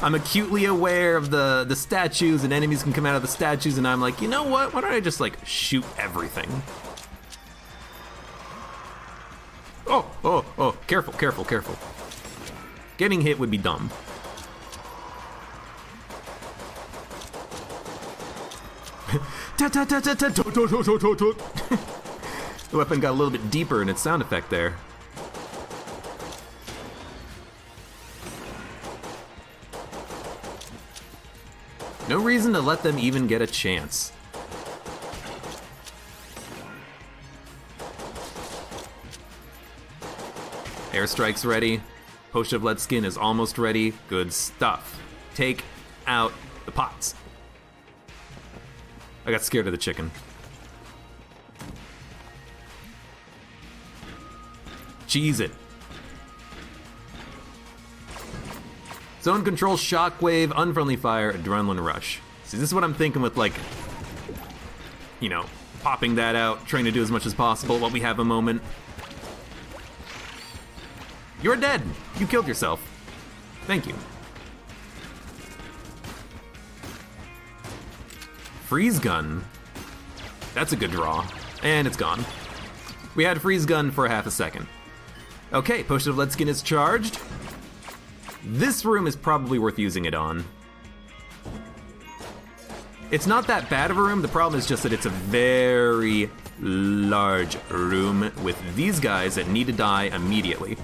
I'm acutely aware of the statues, and enemies can come out of the statues, and I'm like, you know what? Why don't I just like shoot everything? Oh, careful. Getting hit would be dumb. The weapon got a little bit deeper in its sound effect there. No reason to let them even get a chance. Airstrike's ready. Potion of Lead Skin is almost ready. Good stuff. Take out the pots. I got scared of the chicken. Cheese it. Zone control, shockwave, unfriendly fire, adrenaline rush. See, this is what I'm thinking with, like, you know, popping that out, trying to do as much as possible while we have a moment. You're dead. You killed yourself. Thank you. Freeze gun. That's a good draw. And it's gone. We had freeze gun for half a second. Okay, Potion of Lead Skin is charged. This room is probably worth using it on. It's not that bad of a room. The problem is just that it's a very large room with these guys that need to die immediately.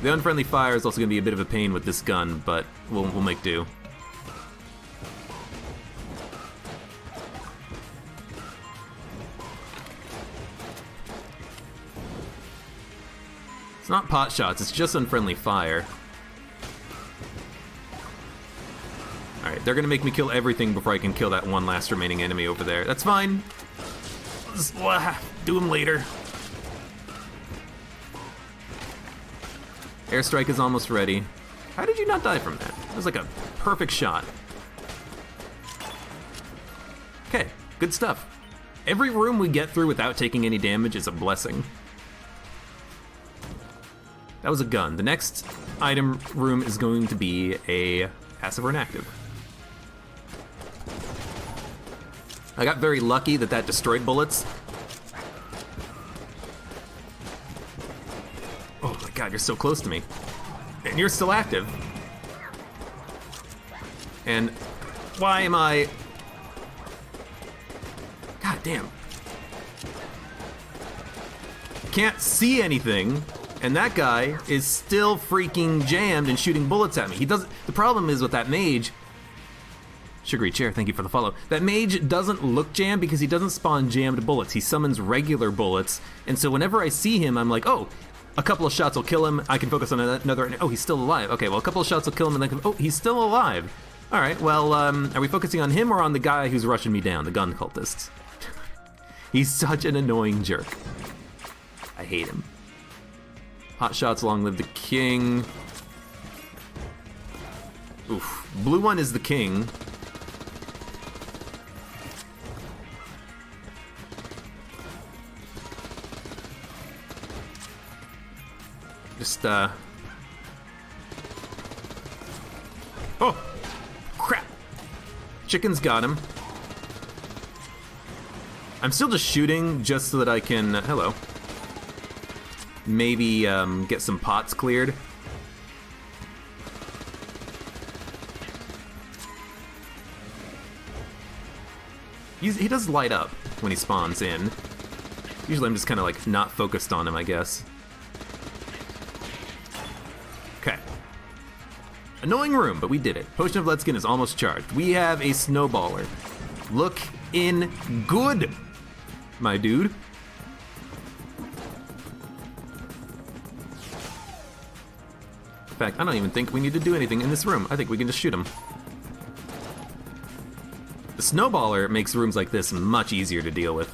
The unfriendly fire is also going to be a bit of a pain with this gun, but we'll make do. It's not pot shots, it's just unfriendly fire. Alright, they're gonna make me kill everything before I can kill that one last remaining enemy over there. That's fine. Just, do him later. Airstrike is almost ready. How did you not die from that? That was like a perfect shot. Okay, good stuff. Every room we get through without taking any damage is a blessing. That was a gun. The next item room is going to be a passive or inactive. I got very lucky that that destroyed bullets. Oh my god, you're so close to me. And you're still active. And why am I... God damn. Can't see anything. And that guy is still freaking jammed and shooting bullets at me. He doesn't... The problem is with that mage... Sugary Chair, thank you for the follow. That mage doesn't look jammed because he doesn't spawn jammed bullets. He summons regular bullets. And so whenever I see him, I'm like, oh, a couple of shots will kill him. I can focus on another... Oh, he's still alive. Okay, well, a couple of shots will kill him and then... Oh, he's still alive. All right, well, are we focusing on him or on the guy who's rushing me down, the gun cultists? He's such an annoying jerk. I hate him. Hot shots, long live the king. Oof. Blue one is the king. Just, Oh! Crap! Chicken's got him. I'm still just shooting just so that I can... hello. Maybe, get some pots cleared. He does light up when he spawns in. Usually I'm just kind of like not focused on him, I guess. Okay. Annoying room, but we did it. Potion of Lead Skin is almost charged. We have a snowballer. Look in good, my dude. In fact, I don't even think we need to do anything in this room. I think we can just shoot him. The snowballer makes rooms like this much easier to deal with.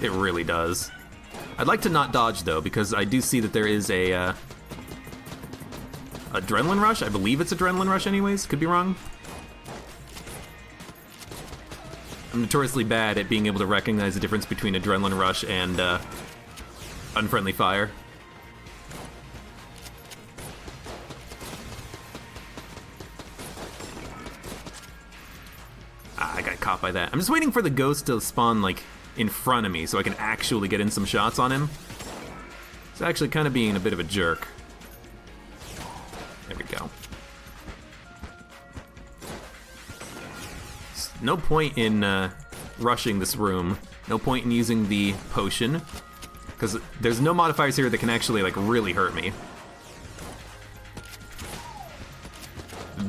It really does. I'd like to not dodge, though, because I do see that there is a adrenaline rush. I believe it's adrenaline rush anyways. Could be wrong. I'm notoriously bad at being able to recognize the difference between adrenaline rush and unfriendly fire. I got caught by that. I'm just waiting for the ghost to spawn, like, in front of me so I can actually get in some shots on him. It's actually kind of being a bit of a jerk. There we go. No point in rushing this room. No point in using the potion. Because there's no modifiers here that can actually, like, really hurt me.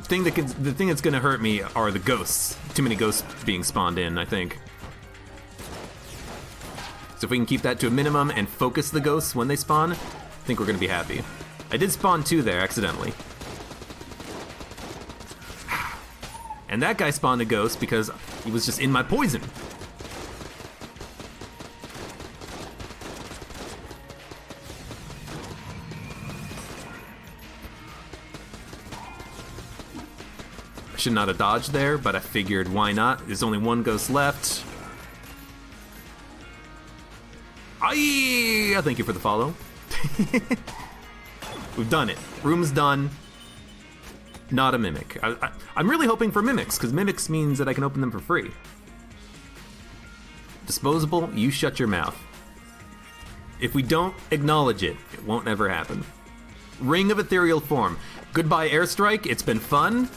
The thing that's gonna hurt me are the ghosts. Too many ghosts being spawned in, I think. So if we can keep that to a minimum and focus the ghosts when they spawn, I think we're gonna be happy. I did spawn 2 there accidentally. And that guy spawned a ghost because he was just in my poison. Should not have dodged there, but I figured why not? There's only one ghost left. Aye! Meow, thank you for the follow. We've done it. Room's done. Not a mimic. I'm really hoping for mimics, because mimics means that I can open them for free. Disposable, you shut your mouth. If we don't acknowledge it, it won't ever happen. Ring of Ethereal Form. Goodbye Airstrike, it's been fun.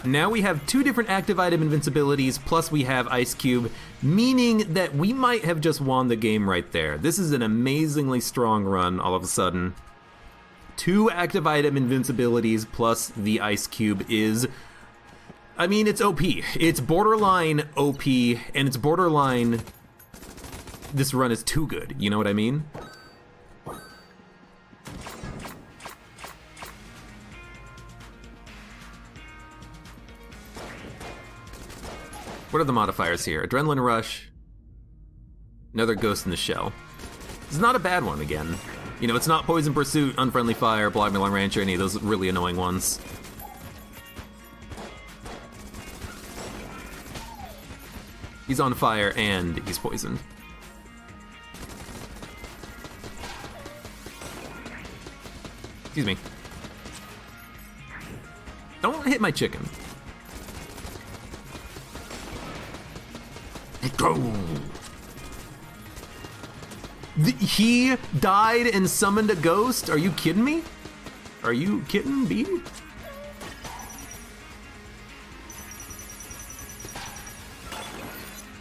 Now we have 2 different active item invincibilities, plus we have Ice Cube, meaning that we might have just won the game right there. This is an amazingly strong run all of a sudden. 2 active item invincibilities plus the Ice Cube is... I mean, it's OP. It's borderline OP, and it's borderline... This run is too good, you know what I mean? What are the modifiers here? Adrenaline Rush. Another Ghost in the Shell. It's not a bad one again. You know, it's not Poison Pursuit, Unfriendly Fire, Block Me Long Range, or any of those really annoying ones. He's on fire and he's poisoned. Excuse me. Don't hit my chicken. Go! He died and summoned a ghost? Are you kidding me? Are you kidding me?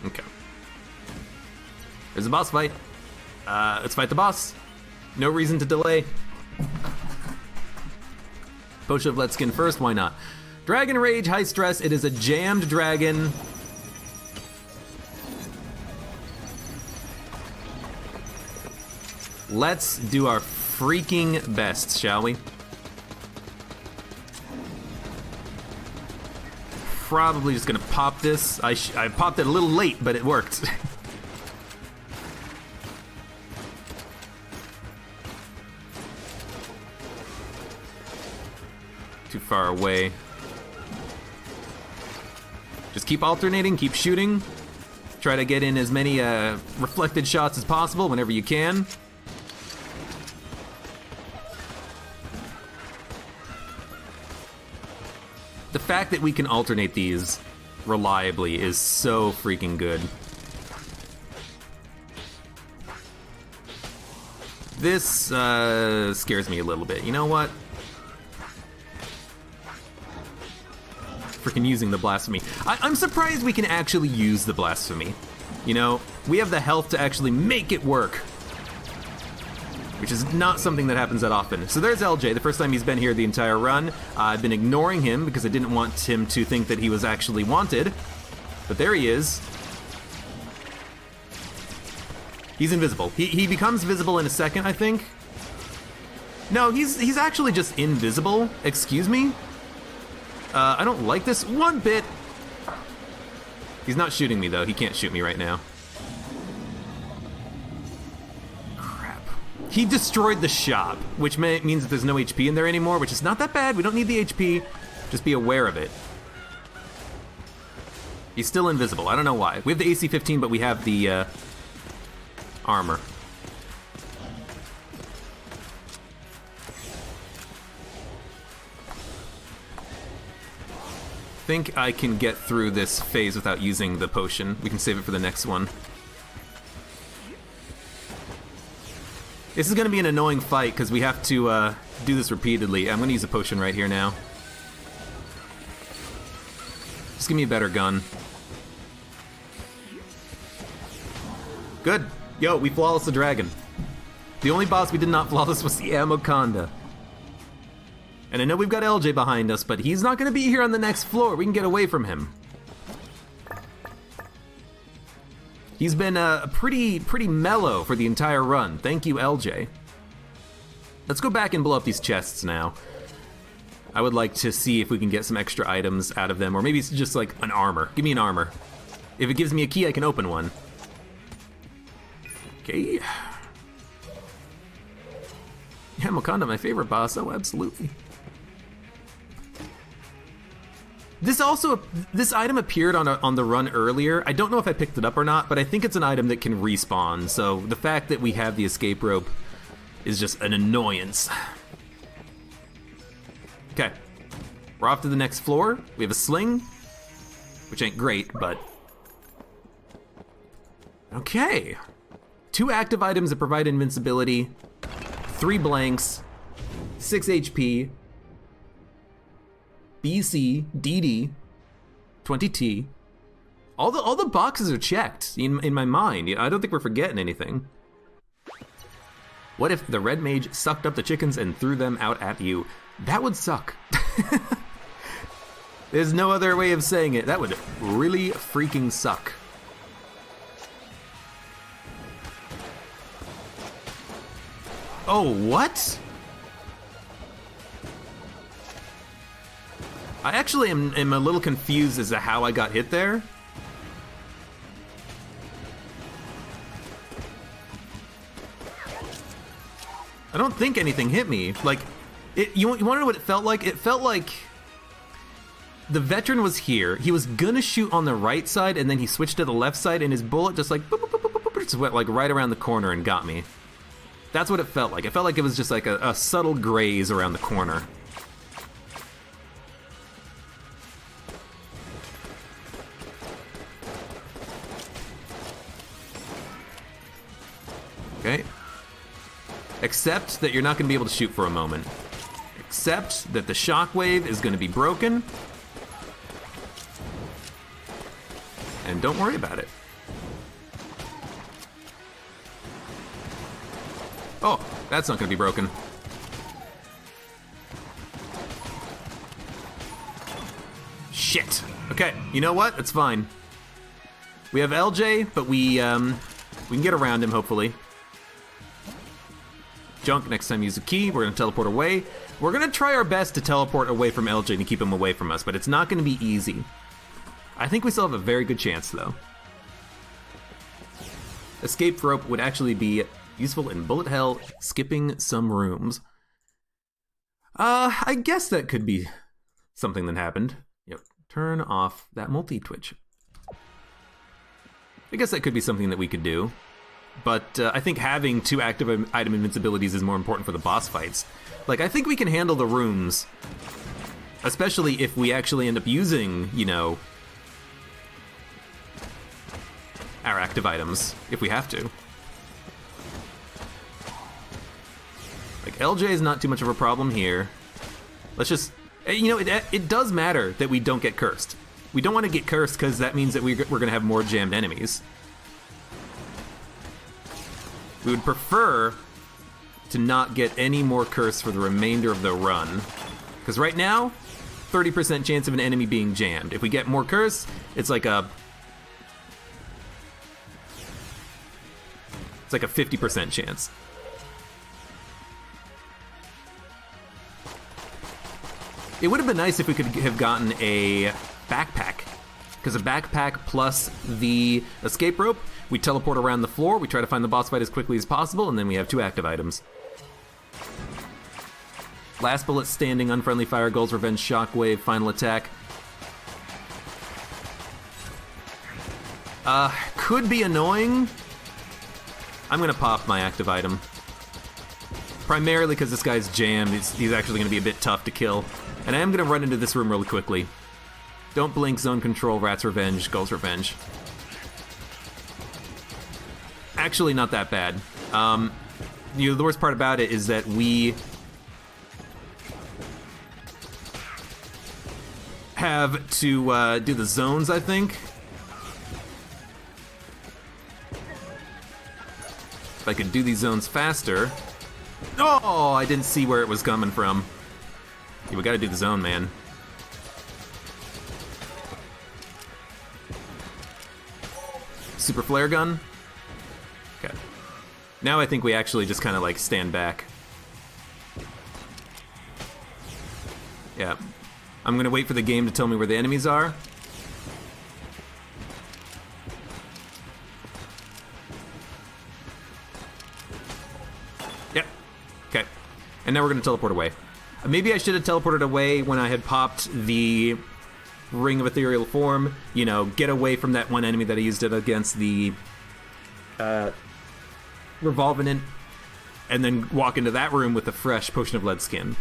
Okay. There's a boss fight. Let's fight the boss. No reason to delay. Potion of Let Skin first, why not? Dragon Rage, High Stress, it is a jammed dragon. Let's do our freaking best, shall we? Probably just gonna pop this. I popped it a little late, but it worked. Too far away. Just keep alternating, keep shooting. Try to get in as many reflected shots as possible whenever you can. The fact that we can alternate these reliably is so freaking good. This scares me a little bit. You know what? Freaking using the Blasphemy. I'm surprised we can actually use the Blasphemy. You know, we have the health to actually make it work. Which is not something that happens that often. So there's LJ, the first time he's been here the entire run. I've been ignoring him because I didn't want him to think that he was actually wanted. But there he is. He's invisible. He becomes visible in a second, I think. No, he's actually just invisible. Excuse me? I don't like this one bit. He's not shooting me, though. He can't shoot me right now. He destroyed the shop, which means that there's no HP in there anymore, which is not that bad. We don't need the HP. Just be aware of it. He's still invisible. I don't know why. We have the AC 15, but we have the armor. I think I can get through this phase without using the potion. We can save it for the next one. This is going to be an annoying fight because we have to do this repeatedly. I'm going to use a potion right here now. Just give me a better gun. Good. Yo, we flawless the dragon. The only boss we did not flawless was the Amoconda. And I know we've got LJ behind us, but he's not going to be here on the next floor. We can get away from him. He's been pretty mellow for the entire run. Thank you, LJ. Let's go back and blow up these chests now. I would like to see if we can get some extra items out of them, or maybe it's just like an armor. Give me an armor. If it gives me a key, I can open one. Okay. Yeah, Mokonda, my favorite boss. Oh, absolutely. This item appeared on the run earlier. I don't know if I picked it up or not, but I think it's an item that can respawn. So the fact that we have the escape rope is just an annoyance. Okay, we're off to the next floor. We have a sling, which ain't great, but okay. 2 active items that provide invincibility, 3 blanks, 6 HP. BC, DD, 20T. All the boxes are checked in my mind. I don't think we're forgetting anything. What if the red mage sucked up the chickens and threw them out at you? That would suck. There's no other way of saying it. That would really freaking suck. Oh, what? I actually am a little confused as to how I got hit there. I don't think anything hit me. Like, you want to know what it felt like? It felt like the veteran was here. He was gonna shoot on the right side, and then he switched to the left side, and his bullet just like boop, boop, boop, boop, boop, just went like right around the corner and got me. That's what it felt like. It felt like it was just like a subtle graze around the corner. Okay. Except that you're not going to be able to shoot for a moment. Except that the shockwave is going to be broken. And don't worry about it. Oh, that's not going to be broken. Shit. Okay, you know what? It's fine. We have LJ, but we can get around him, hopefully. Junk, next time use a key. We're going to teleport away. We're going to try our best to teleport away from LJ and keep him away from us, but it's not going to be easy. I think we still have a very good chance, though. Escape rope would actually be useful in bullet hell, skipping some rooms. I guess that could be something that happened. Yep. Turn off that multi-twitch. I guess that could be something that we could do. But I think having 2 active item invincibilities is more important for the boss fights. Like, I think we can handle the rooms. Especially if we actually end up using, you know, our active items, if we have to. Like, LJ is not too much of a problem here. Let's just, you know, it does matter that we don't get cursed. We don't want to get cursed because that means that we're going to have more jammed enemies. We would prefer to not get any more curse for the remainder of the run. Because right now, 30% chance of an enemy being jammed. If we get more curse, it's like a 50% chance. It would have been nice if we could have gotten a backpack. Because a backpack plus the escape rope, we teleport around the floor, we try to find the boss fight as quickly as possible, and then we have 2 active items. Last bullet standing, unfriendly fire, Gull's Revenge, shockwave, final attack. Could be annoying. I'm gonna pop my active item. Primarily because this guy's jammed, he's actually gonna be a bit tough to kill. And I am gonna run into this room really quickly. Don't blink, zone control, Rat's Revenge, Gull's Revenge. Actually, not that bad. You know, the worst part about it is that we have to do the zones, I think. If I could do these zones faster. Oh, I didn't see where it was coming from. Yeah, we gotta do the zone, man. Super flare gun. Okay. Now I think we actually just kind of like stand back. Yeah. I'm gonna wait for the game to tell me where the enemies are. Yep. Okay. And now we're gonna teleport away. Maybe I should have teleported away when I had popped the Ring of Ethereal Form, you know, get away from that one enemy that I used it against, the Revolvenant, and then walk into that room with a fresh Potion of Lead Skin.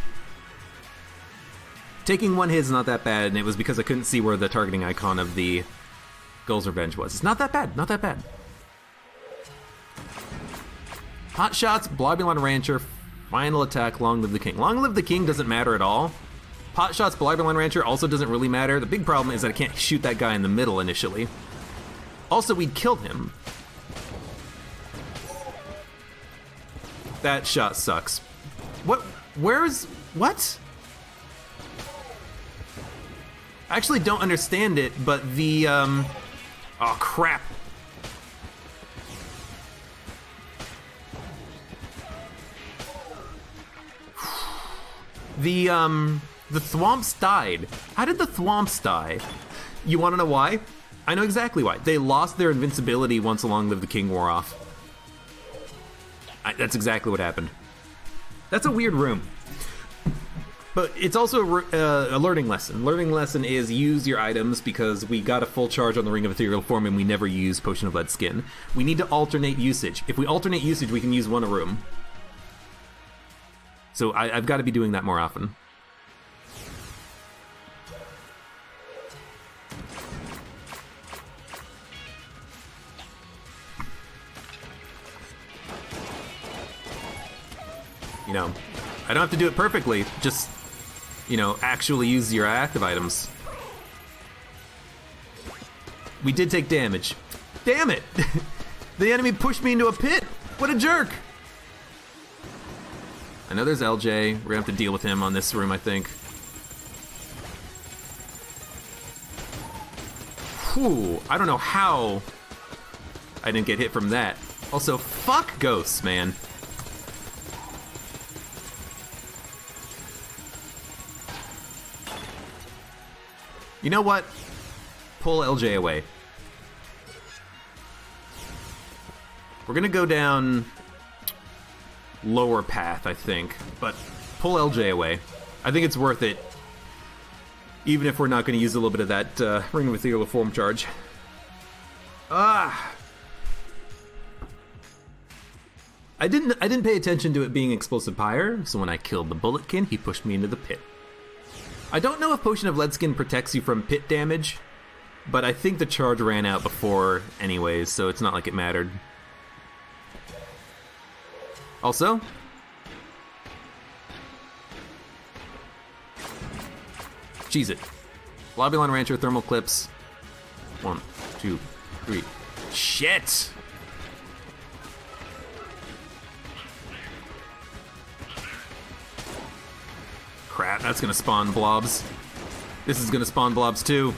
Taking one hit is not that bad, and it was because I couldn't see where the targeting icon of the Gull's Revenge was. It's not that bad, not that bad. Hot Shots, Blobulon Rancher, final attack, Long Live the King. Long Live the King doesn't matter at all. Pot Shots, Blobulon Rancher also doesn't really matter. The big problem is that I can't shoot that guy in the middle initially. Also, we'd killed him. That shot sucks. What? Where's... What? I actually don't understand it, but the, Oh, crap. The Thwomps died. How did the Thwomps die? You want to know why? I know exactly why. They lost their invincibility once Long Live the King wore off. That's exactly what happened. That's a weird room. But it's also a learning lesson. Learning lesson is use your items, because we got a full charge on the Ring of Ethereal Form and we never use Potion of Lead Skin. We need to alternate usage. If we alternate usage, we can use one a room. So I've got to be doing that more often. You know, I don't have to do it perfectly, just, you know, actually use your active items. We did take damage. Damn it! The enemy pushed me into a pit! What a jerk! I know there's LJ. We're gonna have to deal with him on this room, I think. Whew, I don't know how I didn't get hit from that. Also, fuck ghosts, man. You know what? Pull LJ away. We're gonna go down lower path, I think, but pull LJ away. I think it's worth it, even if we're not gonna use a little bit of that Ring of Ethereal Form charge. Ah! I didn't pay attention to it being Explosive Pyre, so when I killed the Bulletkin, he pushed me into the pit. I don't know if Potion of Lead Skin protects you from pit damage, but I think the charge ran out before anyways, so it's not like it mattered. Also, cheese it. Blobulon Rancher, Thermal Clips. 1, 2, 3. Shit! Crap, that's gonna spawn blobs. This is gonna spawn blobs too.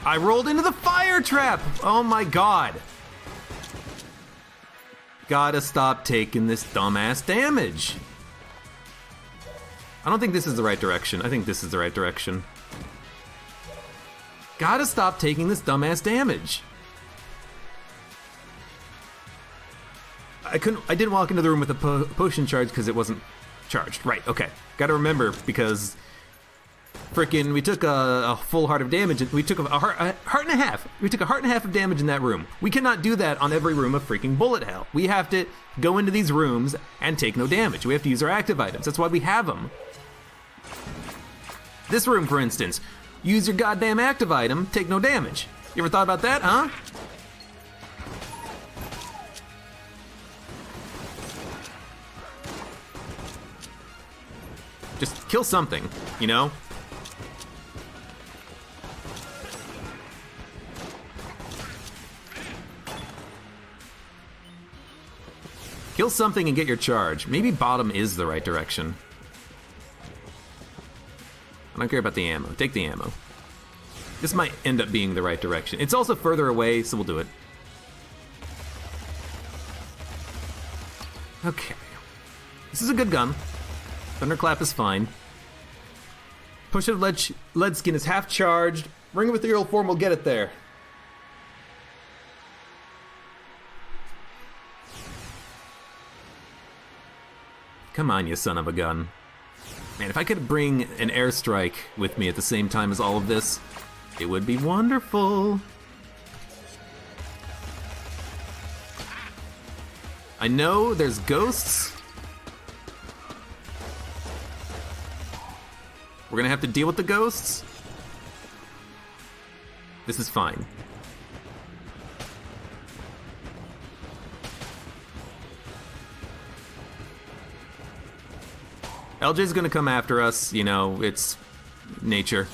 I rolled into the fire trap! Oh my god. Gotta stop taking this dumbass damage. I don't think this is the right direction. I think this is the right direction. Gotta stop taking this dumbass damage. I didn't walk into the room with a potion charge because it wasn't charged. Right, okay. Gotta remember, because frickin' we took a full heart of damage. We took a heart and a half. We took a heart and a half of damage in that room. We cannot do that on every room of freaking bullet hell. We have to go into these rooms and take no damage. We have to use our active items. That's why we have them. This room, for instance, use your goddamn active item, take no damage. You ever thought about that, huh? Just kill something, you know? Kill something and get your charge. Maybe bottom is the right direction. I don't care about the ammo. Take the ammo. This might end up being the right direction. It's also further away, so we'll do it. Okay. This is a good gun. Thunderclap is fine. Potion of Lead Skin is half charged. Ring of Ethereal Form will get it there. Come on, you son of a gun. Man, if I could bring an airstrike with me at the same time as all of this, it would be wonderful. I know there's ghosts. We're gonna have to deal with the ghosts. This is fine. LJ's gonna come after us, you know, it's nature.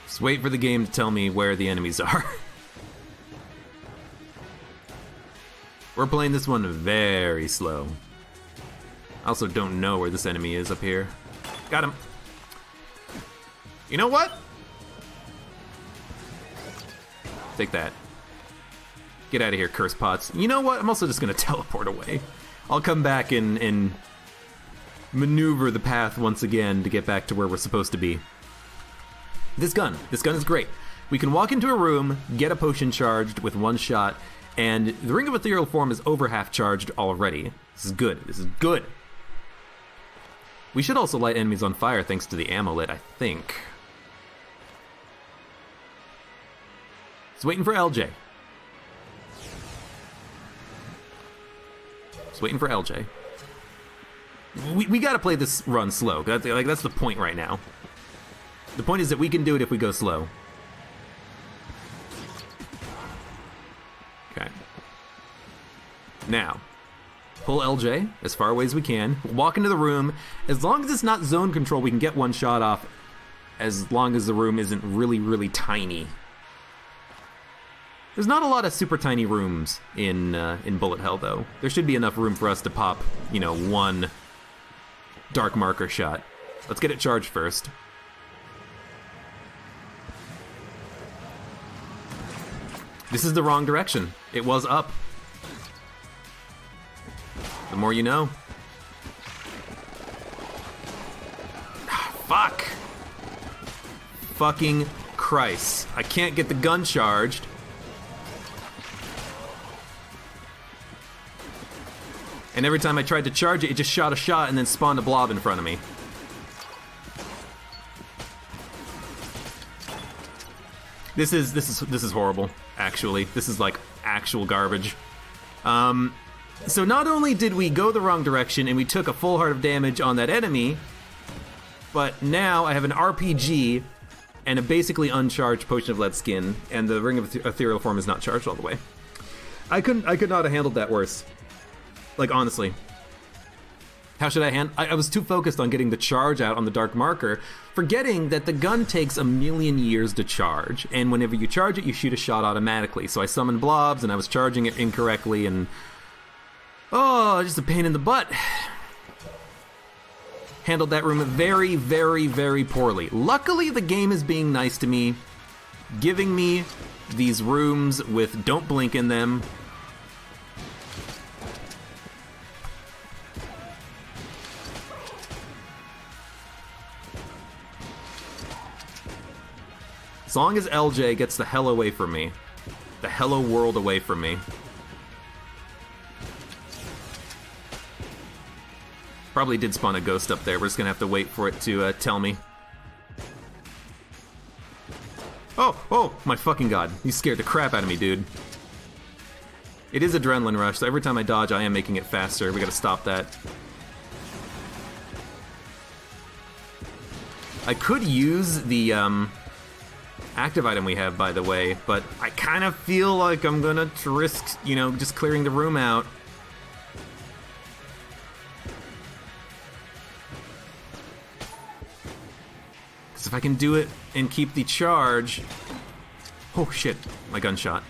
Just wait for the game to tell me where the enemies are. We're playing this one very slow. I also don't know where this enemy is up here. Got him. You know what? Take that. Get out of here, curse pots. You know what? I'm also just gonna teleport away. I'll come back and maneuver the path once again to get back to where we're supposed to be. This gun is great. We can walk into a room, get a potion charged with one shot, and the Ring of Ethereal Form is over half charged already. This is good. This is good. We should also light enemies on fire thanks to the amulet, I think. Just waiting for LJ. Just waiting for LJ. We gotta play this run slow. That's the point right now. The point is that we can do it if we go slow. Okay. Now, pull LJ as far away as we can. Walk into the room. As long as it's not zone control, we can get one shot off. As long as the room isn't really, really tiny. There's not a lot of super tiny rooms in Bullet Hell, though. There should be enough room for us to pop, you know, one dark marker shot. Let's get it charged first. This is the wrong direction. It was up. The more you know. Fuck. Fucking Christ. I can't get the gun charged. And every time I tried to charge it, it just shot a shot and then spawned a blob in front of me. This is horrible, actually. This is like actual garbage. So not only did we go the wrong direction and we took a full heart of damage on that enemy, but now I have an RPG and a basically uncharged Potion of Lead Skin, and the Ring of Ethereal Form is not charged all the way. I could not have handled that worse. Like, honestly. How should I handle? I was too focused on getting the charge out on the dark marker, forgetting that the gun takes 1,000,000 years to charge, and whenever you charge it, you shoot a shot automatically. So I summoned blobs, and I was charging it incorrectly, and oh, just a pain in the butt. Handled that room very, very, very poorly. Luckily, the game is being nice to me, giving me these rooms with don't blink in them. As long as LJ gets the hell away from me. The hello world away from me. Probably did spawn a ghost up there. We're just gonna have to wait for it to tell me. Oh, my fucking god. You scared the crap out of me, dude. It is Adrenaline Rush, so every time I dodge, I am making it faster. We gotta stop that. I could use the, active item we have, by the way, but I kind of feel like I'm gonna risk, you know, just clearing the room out. Because if I can do it and keep the charge... Oh shit, my gunshot.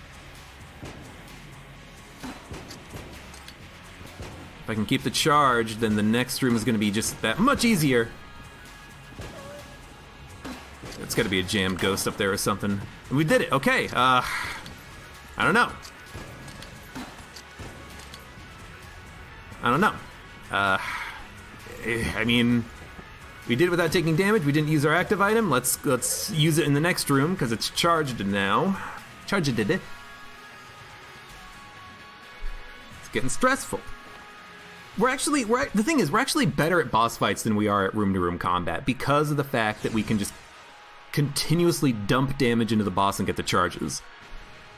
If I can keep the charge, then the next room is gonna be just that much easier. It's gotta be a jammed ghost up there or something. We did it, okay. I don't know. I mean, We did it without taking damage. We didn't use our active item. Let's use it in the next room because it's charged now. Charged it. It's getting stressful. The thing is, we're actually better at boss fights than we are at room-to-room combat because of the fact that we can just continuously dump damage into the boss and get the charges.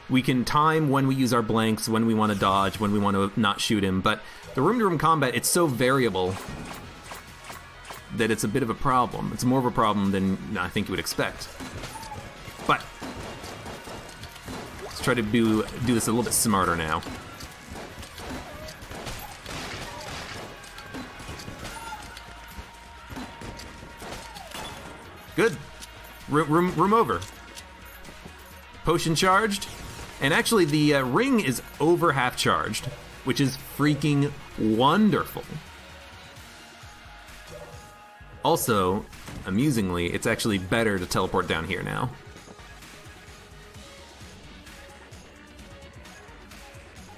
We can time when we use our blanks, when we want to dodge, when we want to not shoot him, but the room-to-room combat, it's so variable that it's a bit of a problem. It's more of a problem than I think you would expect. But let's try to do this a little bit smarter now. Good. Room over. Potion charged. And actually, the ring is over half charged, which is freaking wonderful. Also, amusingly, it's actually better to teleport down here now.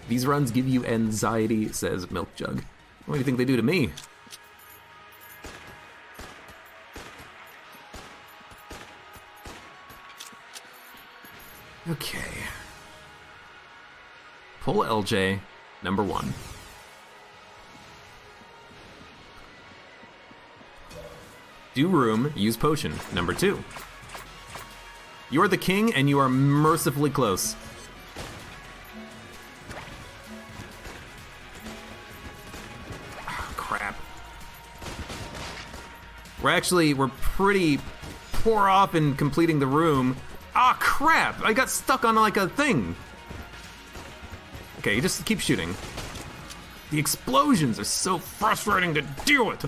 These runs give you anxiety, says Milk Jug. What do you think they do to me? Okay. Pull LJ, number 1. Do room, use potion, number 2. You are the king, and you are mercifully close. Oh, crap. We're pretty poor off in completing the room. Ah, crap! I got stuck on like a thing. Okay, you just keep shooting. The explosions are so frustrating to deal with.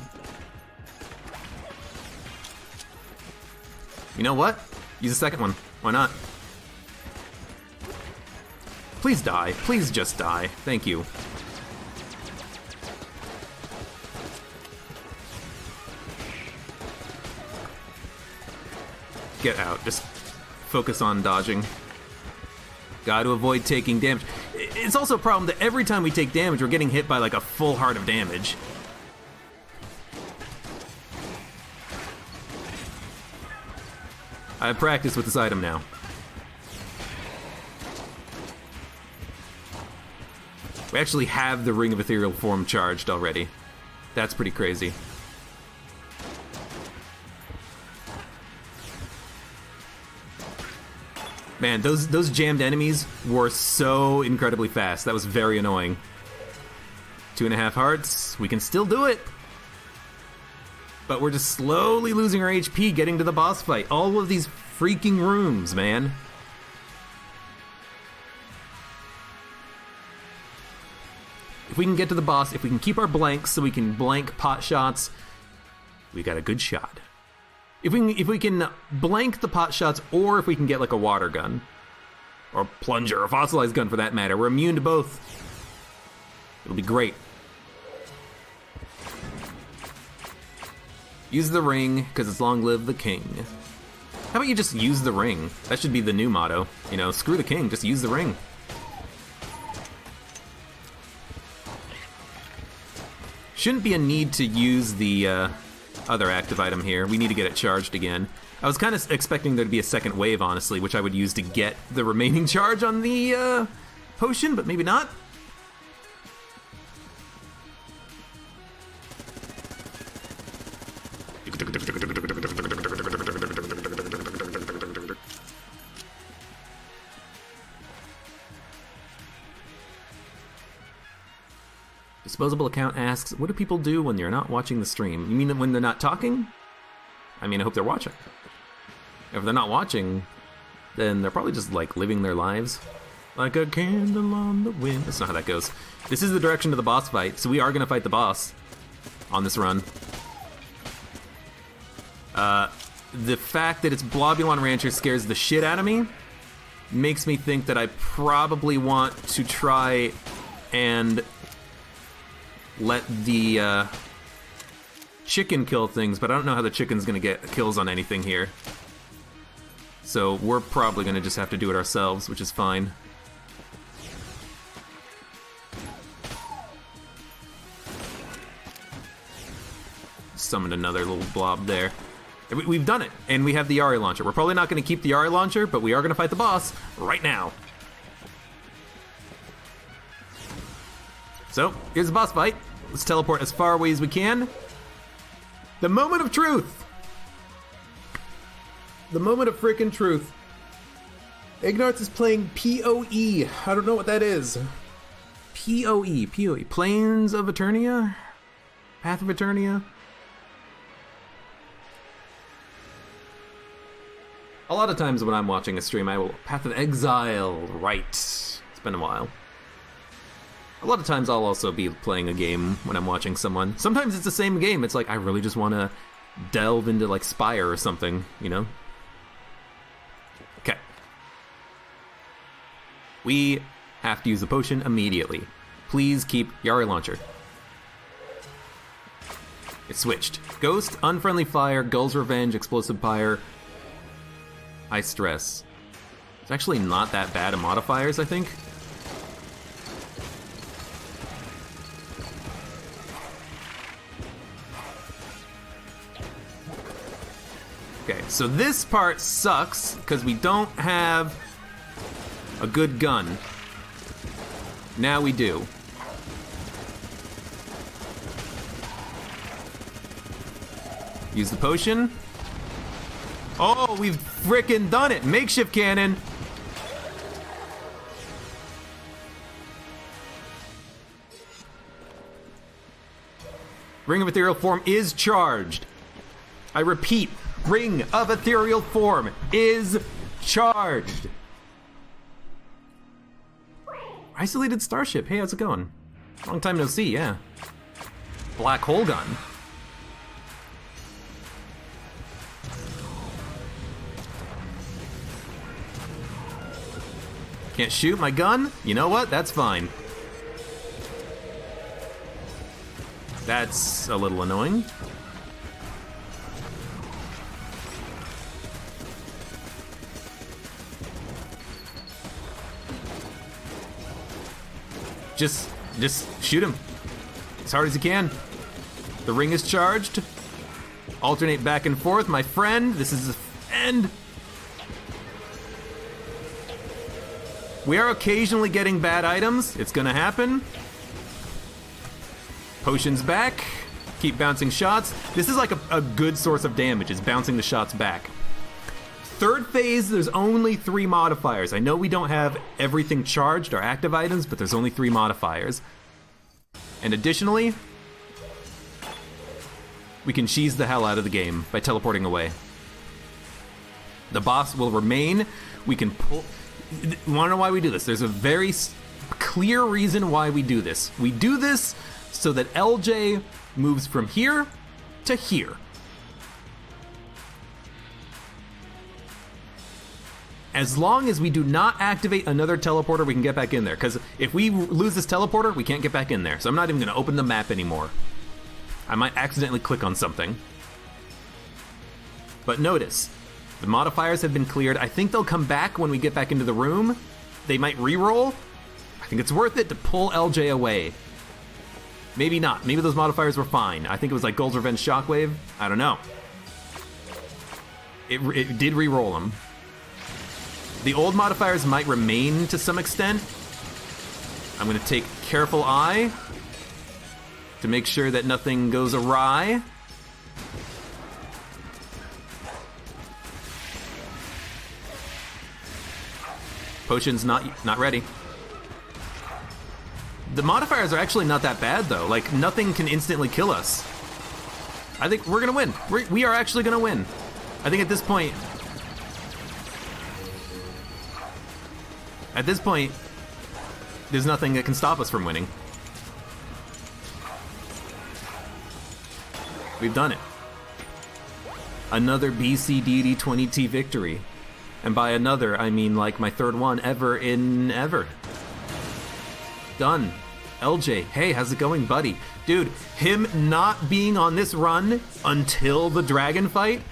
You know what? Use the second one. Why not? Please die. Please just die. Thank you. Get out. Just focus on dodging. Got to avoid taking damage. It's also a problem that every time we take damage, we're getting hit by like a full heart of damage. I have practice with this item now. We actually have the Ring of Ethereal Form charged already. That's pretty crazy. Man, those jammed enemies were so incredibly fast. That was very annoying. 2.5 hearts. We can still do it. But we're just slowly losing our HP getting to the boss fight. All of these freaking rooms, man. If we can get to the boss, if we can keep our blanks so we can blank pot shots, we got a good shot. If we can blank the pot shots, or if we can get like a water gun, or plunger, or fossilized gun for that matter, we're immune to both. It'll be great. Use the ring, because it's long live the king. How about you just use the ring? That should be the new motto. You know, screw the king, just use the ring. Shouldn't be a need to use the other active item here. We need to get it charged again. I was kind of expecting there to be a second wave, honestly, which I would use to get the remaining charge on the potion, but maybe not. Disposable account asks, what do people do when you're not watching the stream? You mean when they're not talking? I mean, I hope they're watching. If they're not watching, then they're probably just, like, living their lives. Like a candle on the wind. That's not how that goes. This is the direction of the boss fight, so we are going to fight the boss on this run. The fact that it's Blobulon Rancher scares the shit out of me. Makes me think that I probably want to try and let the chicken kill things, but I don't know how the chicken's gonna get kills on anything here. So we're probably gonna just have to do it ourselves, which is fine. summoned another little blob there. We've done it, and we have the Yari launcher. We're probably not going to keep the Yari launcher, but we are going to fight the boss right now. So, here's the boss fight. Let's teleport as far away as we can. The moment of truth! The moment of freaking truth. Ignarts is playing PoE. I don't know what that is. PoE. Planes of Eternia? Path of Eternia? A lot of times when I'm watching a stream, I will Path of Exile, right. It's been a while. A lot of times I'll also be playing a game when I'm watching someone. Sometimes it's the same game. It's like, I really just want to delve into like Spire or something, you know? Okay. We have to use the potion immediately. Please keep Yari Launcher. It's switched. Ghost, Unfriendly Fire, Gull's Revenge, Explosive Fire, High Stress. It's actually not that bad of modifiers, I think. Okay, so this part sucks because we don't have a good gun. Now we do. Use the potion. Oh, we've frickin' done it! Makeshift cannon! Ring of Ethereal Form is charged. I repeat, Ring of Ethereal Form is charged. Isolated Starship, hey, how's it going? Long time no see, yeah. Black Hole Gun. Can't shoot my gun? You know what? That's fine. That's a little annoying. Just shoot him as hard as you can. The ring is charged. Alternate back and forth, my friend. This is the end. We are occasionally getting bad items. It's gonna happen. Potions back. Keep bouncing shots. This is like a good source of damage, is bouncing the shots back. Third phase, there's only 3 modifiers. I know we don't have everything charged or active items, but there's only 3 modifiers. And additionally, we can cheese the hell out of the game by teleporting away. The boss will remain. We can pull... You wanna know why we do this? There's a very clear reason why we do this. We do this so that LJ moves from here to here. As long as we do not activate another teleporter, we can get back in there. Because if we lose this teleporter, we can't get back in there. So I'm not even going to open the map anymore. I might accidentally click on something. But notice, the modifiers have been cleared. I think they'll come back when we get back into the room. They might re-roll. I think it's worth it to pull LJ away. Maybe not. Maybe those modifiers were fine. I think it was like Gull's Revenge Shockwave. I don't know. It did re-roll them. The old modifiers might remain to some extent. I'm going to take careful eye to make sure that nothing goes awry. Potion's not ready. The modifiers are actually not that bad though. Like, nothing can instantly kill us. I think we're gonna win. We are actually gonna win. I think at this point, there's nothing that can stop us from winning. We've done it. Another BCDD 20T victory. And by another, I mean like my third one ever in ever. Done. LJ, hey, how's it going, buddy? Dude, him not being on this run until the dragon fight?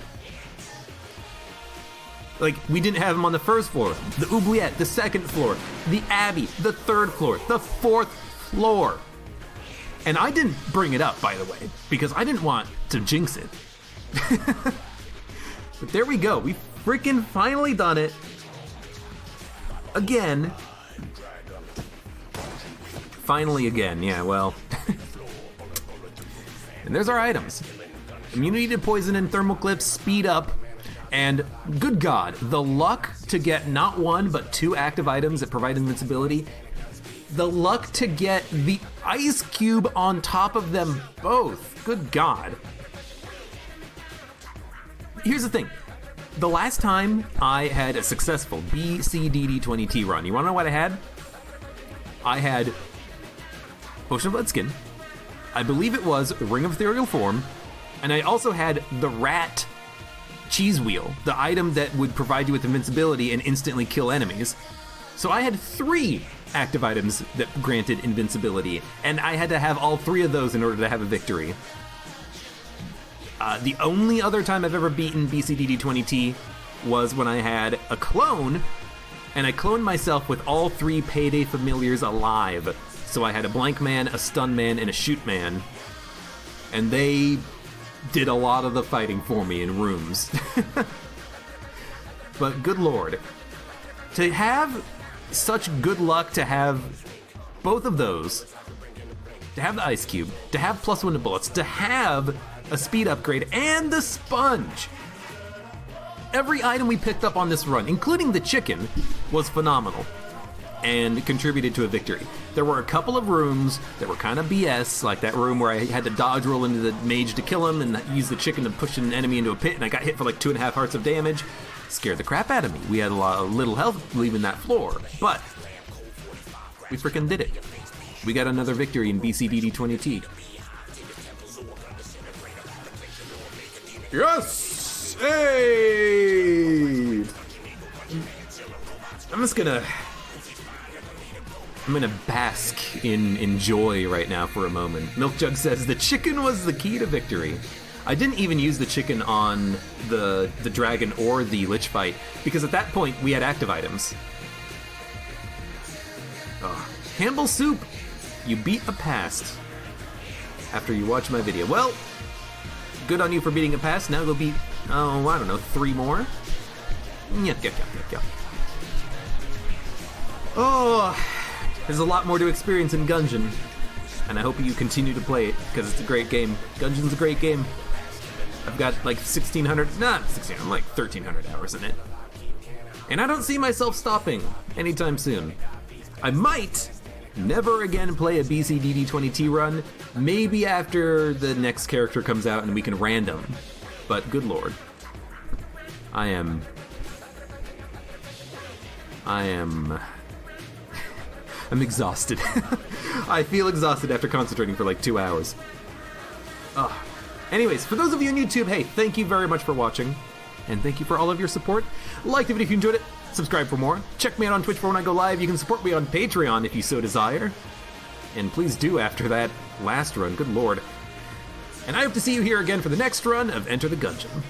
Like, we didn't have him on the first floor, the oubliette, the second floor, the abbey, the third floor, the fourth floor. And I didn't bring it up, by the way, because I didn't want to jinx it. But there we go. We freaking finally done it. Again. Finally again, yeah, well. And there's our items. Immunity to poison and thermal clips, speed up, and good God, the luck to get not one, but 2 active items that provide invincibility. The luck to get the ice cube on top of them both. Good God. Here's the thing. The last time I had a successful BCDD20T run, you wanna know what I had? I had Potion of Bloodskin, I believe it was Ring of Ethereal Form, and I also had the Rat Cheese Wheel, the item that would provide you with invincibility and instantly kill enemies. So I had 3 active items that granted invincibility, and I had to have all 3 of those in order to have a victory. The only other time I've ever beaten BCDD20T was when I had a clone, and I cloned myself with all 3 Payday Familiars alive. So I had a Blank Man, a Stun Man, and a Shoot Man. And they did a lot of the fighting for me in rooms. But good lord. To have such good luck to have both of those, to have the Ice Cube, to have +1 to bullets, to have a speed upgrade, and the Sponge. Every item we picked up on this run, including the chicken, was phenomenal and contributed to a victory. There were a couple of rooms that were kind of BS, like that room where I had to dodge roll into the mage to kill him and use the chicken to push an enemy into a pit, and I got hit for like 2.5 hearts of damage. Scared the crap out of me. We had a little health leaving that floor, but we freaking did it. We got another victory in BCDD20T. Yes! Hey! I'm gonna bask in joy right now for a moment. Milk Jug says, the chicken was the key to victory. I didn't even use the chicken on the dragon or the lich fight, because at that point we had active items. Campbell Soup! You beat a past after you watch my video. Well, good on you for beating a past. Now go beat, I don't know, 3 more? Yeah. Oh, there's a lot more to experience in Gungeon, and I hope you continue to play it, because it's a great game. Gungeon's a great game. I've got like 1,300 hours in it. And I don't see myself stopping anytime soon. I might never again play a BCDD20T run, maybe after the next character comes out and we can random. But good lord. I'm exhausted. I feel exhausted after concentrating for like 2 hours. Anyways, for those of you on YouTube, hey, thank you very much for watching. And thank you for all of your support. Like the video if you enjoyed it. Subscribe for more. Check me out on Twitch for when I go live. You can support me on Patreon if you so desire. And please do after that last run, good lord. And I hope to see you here again for the next run of Enter the Gungeon.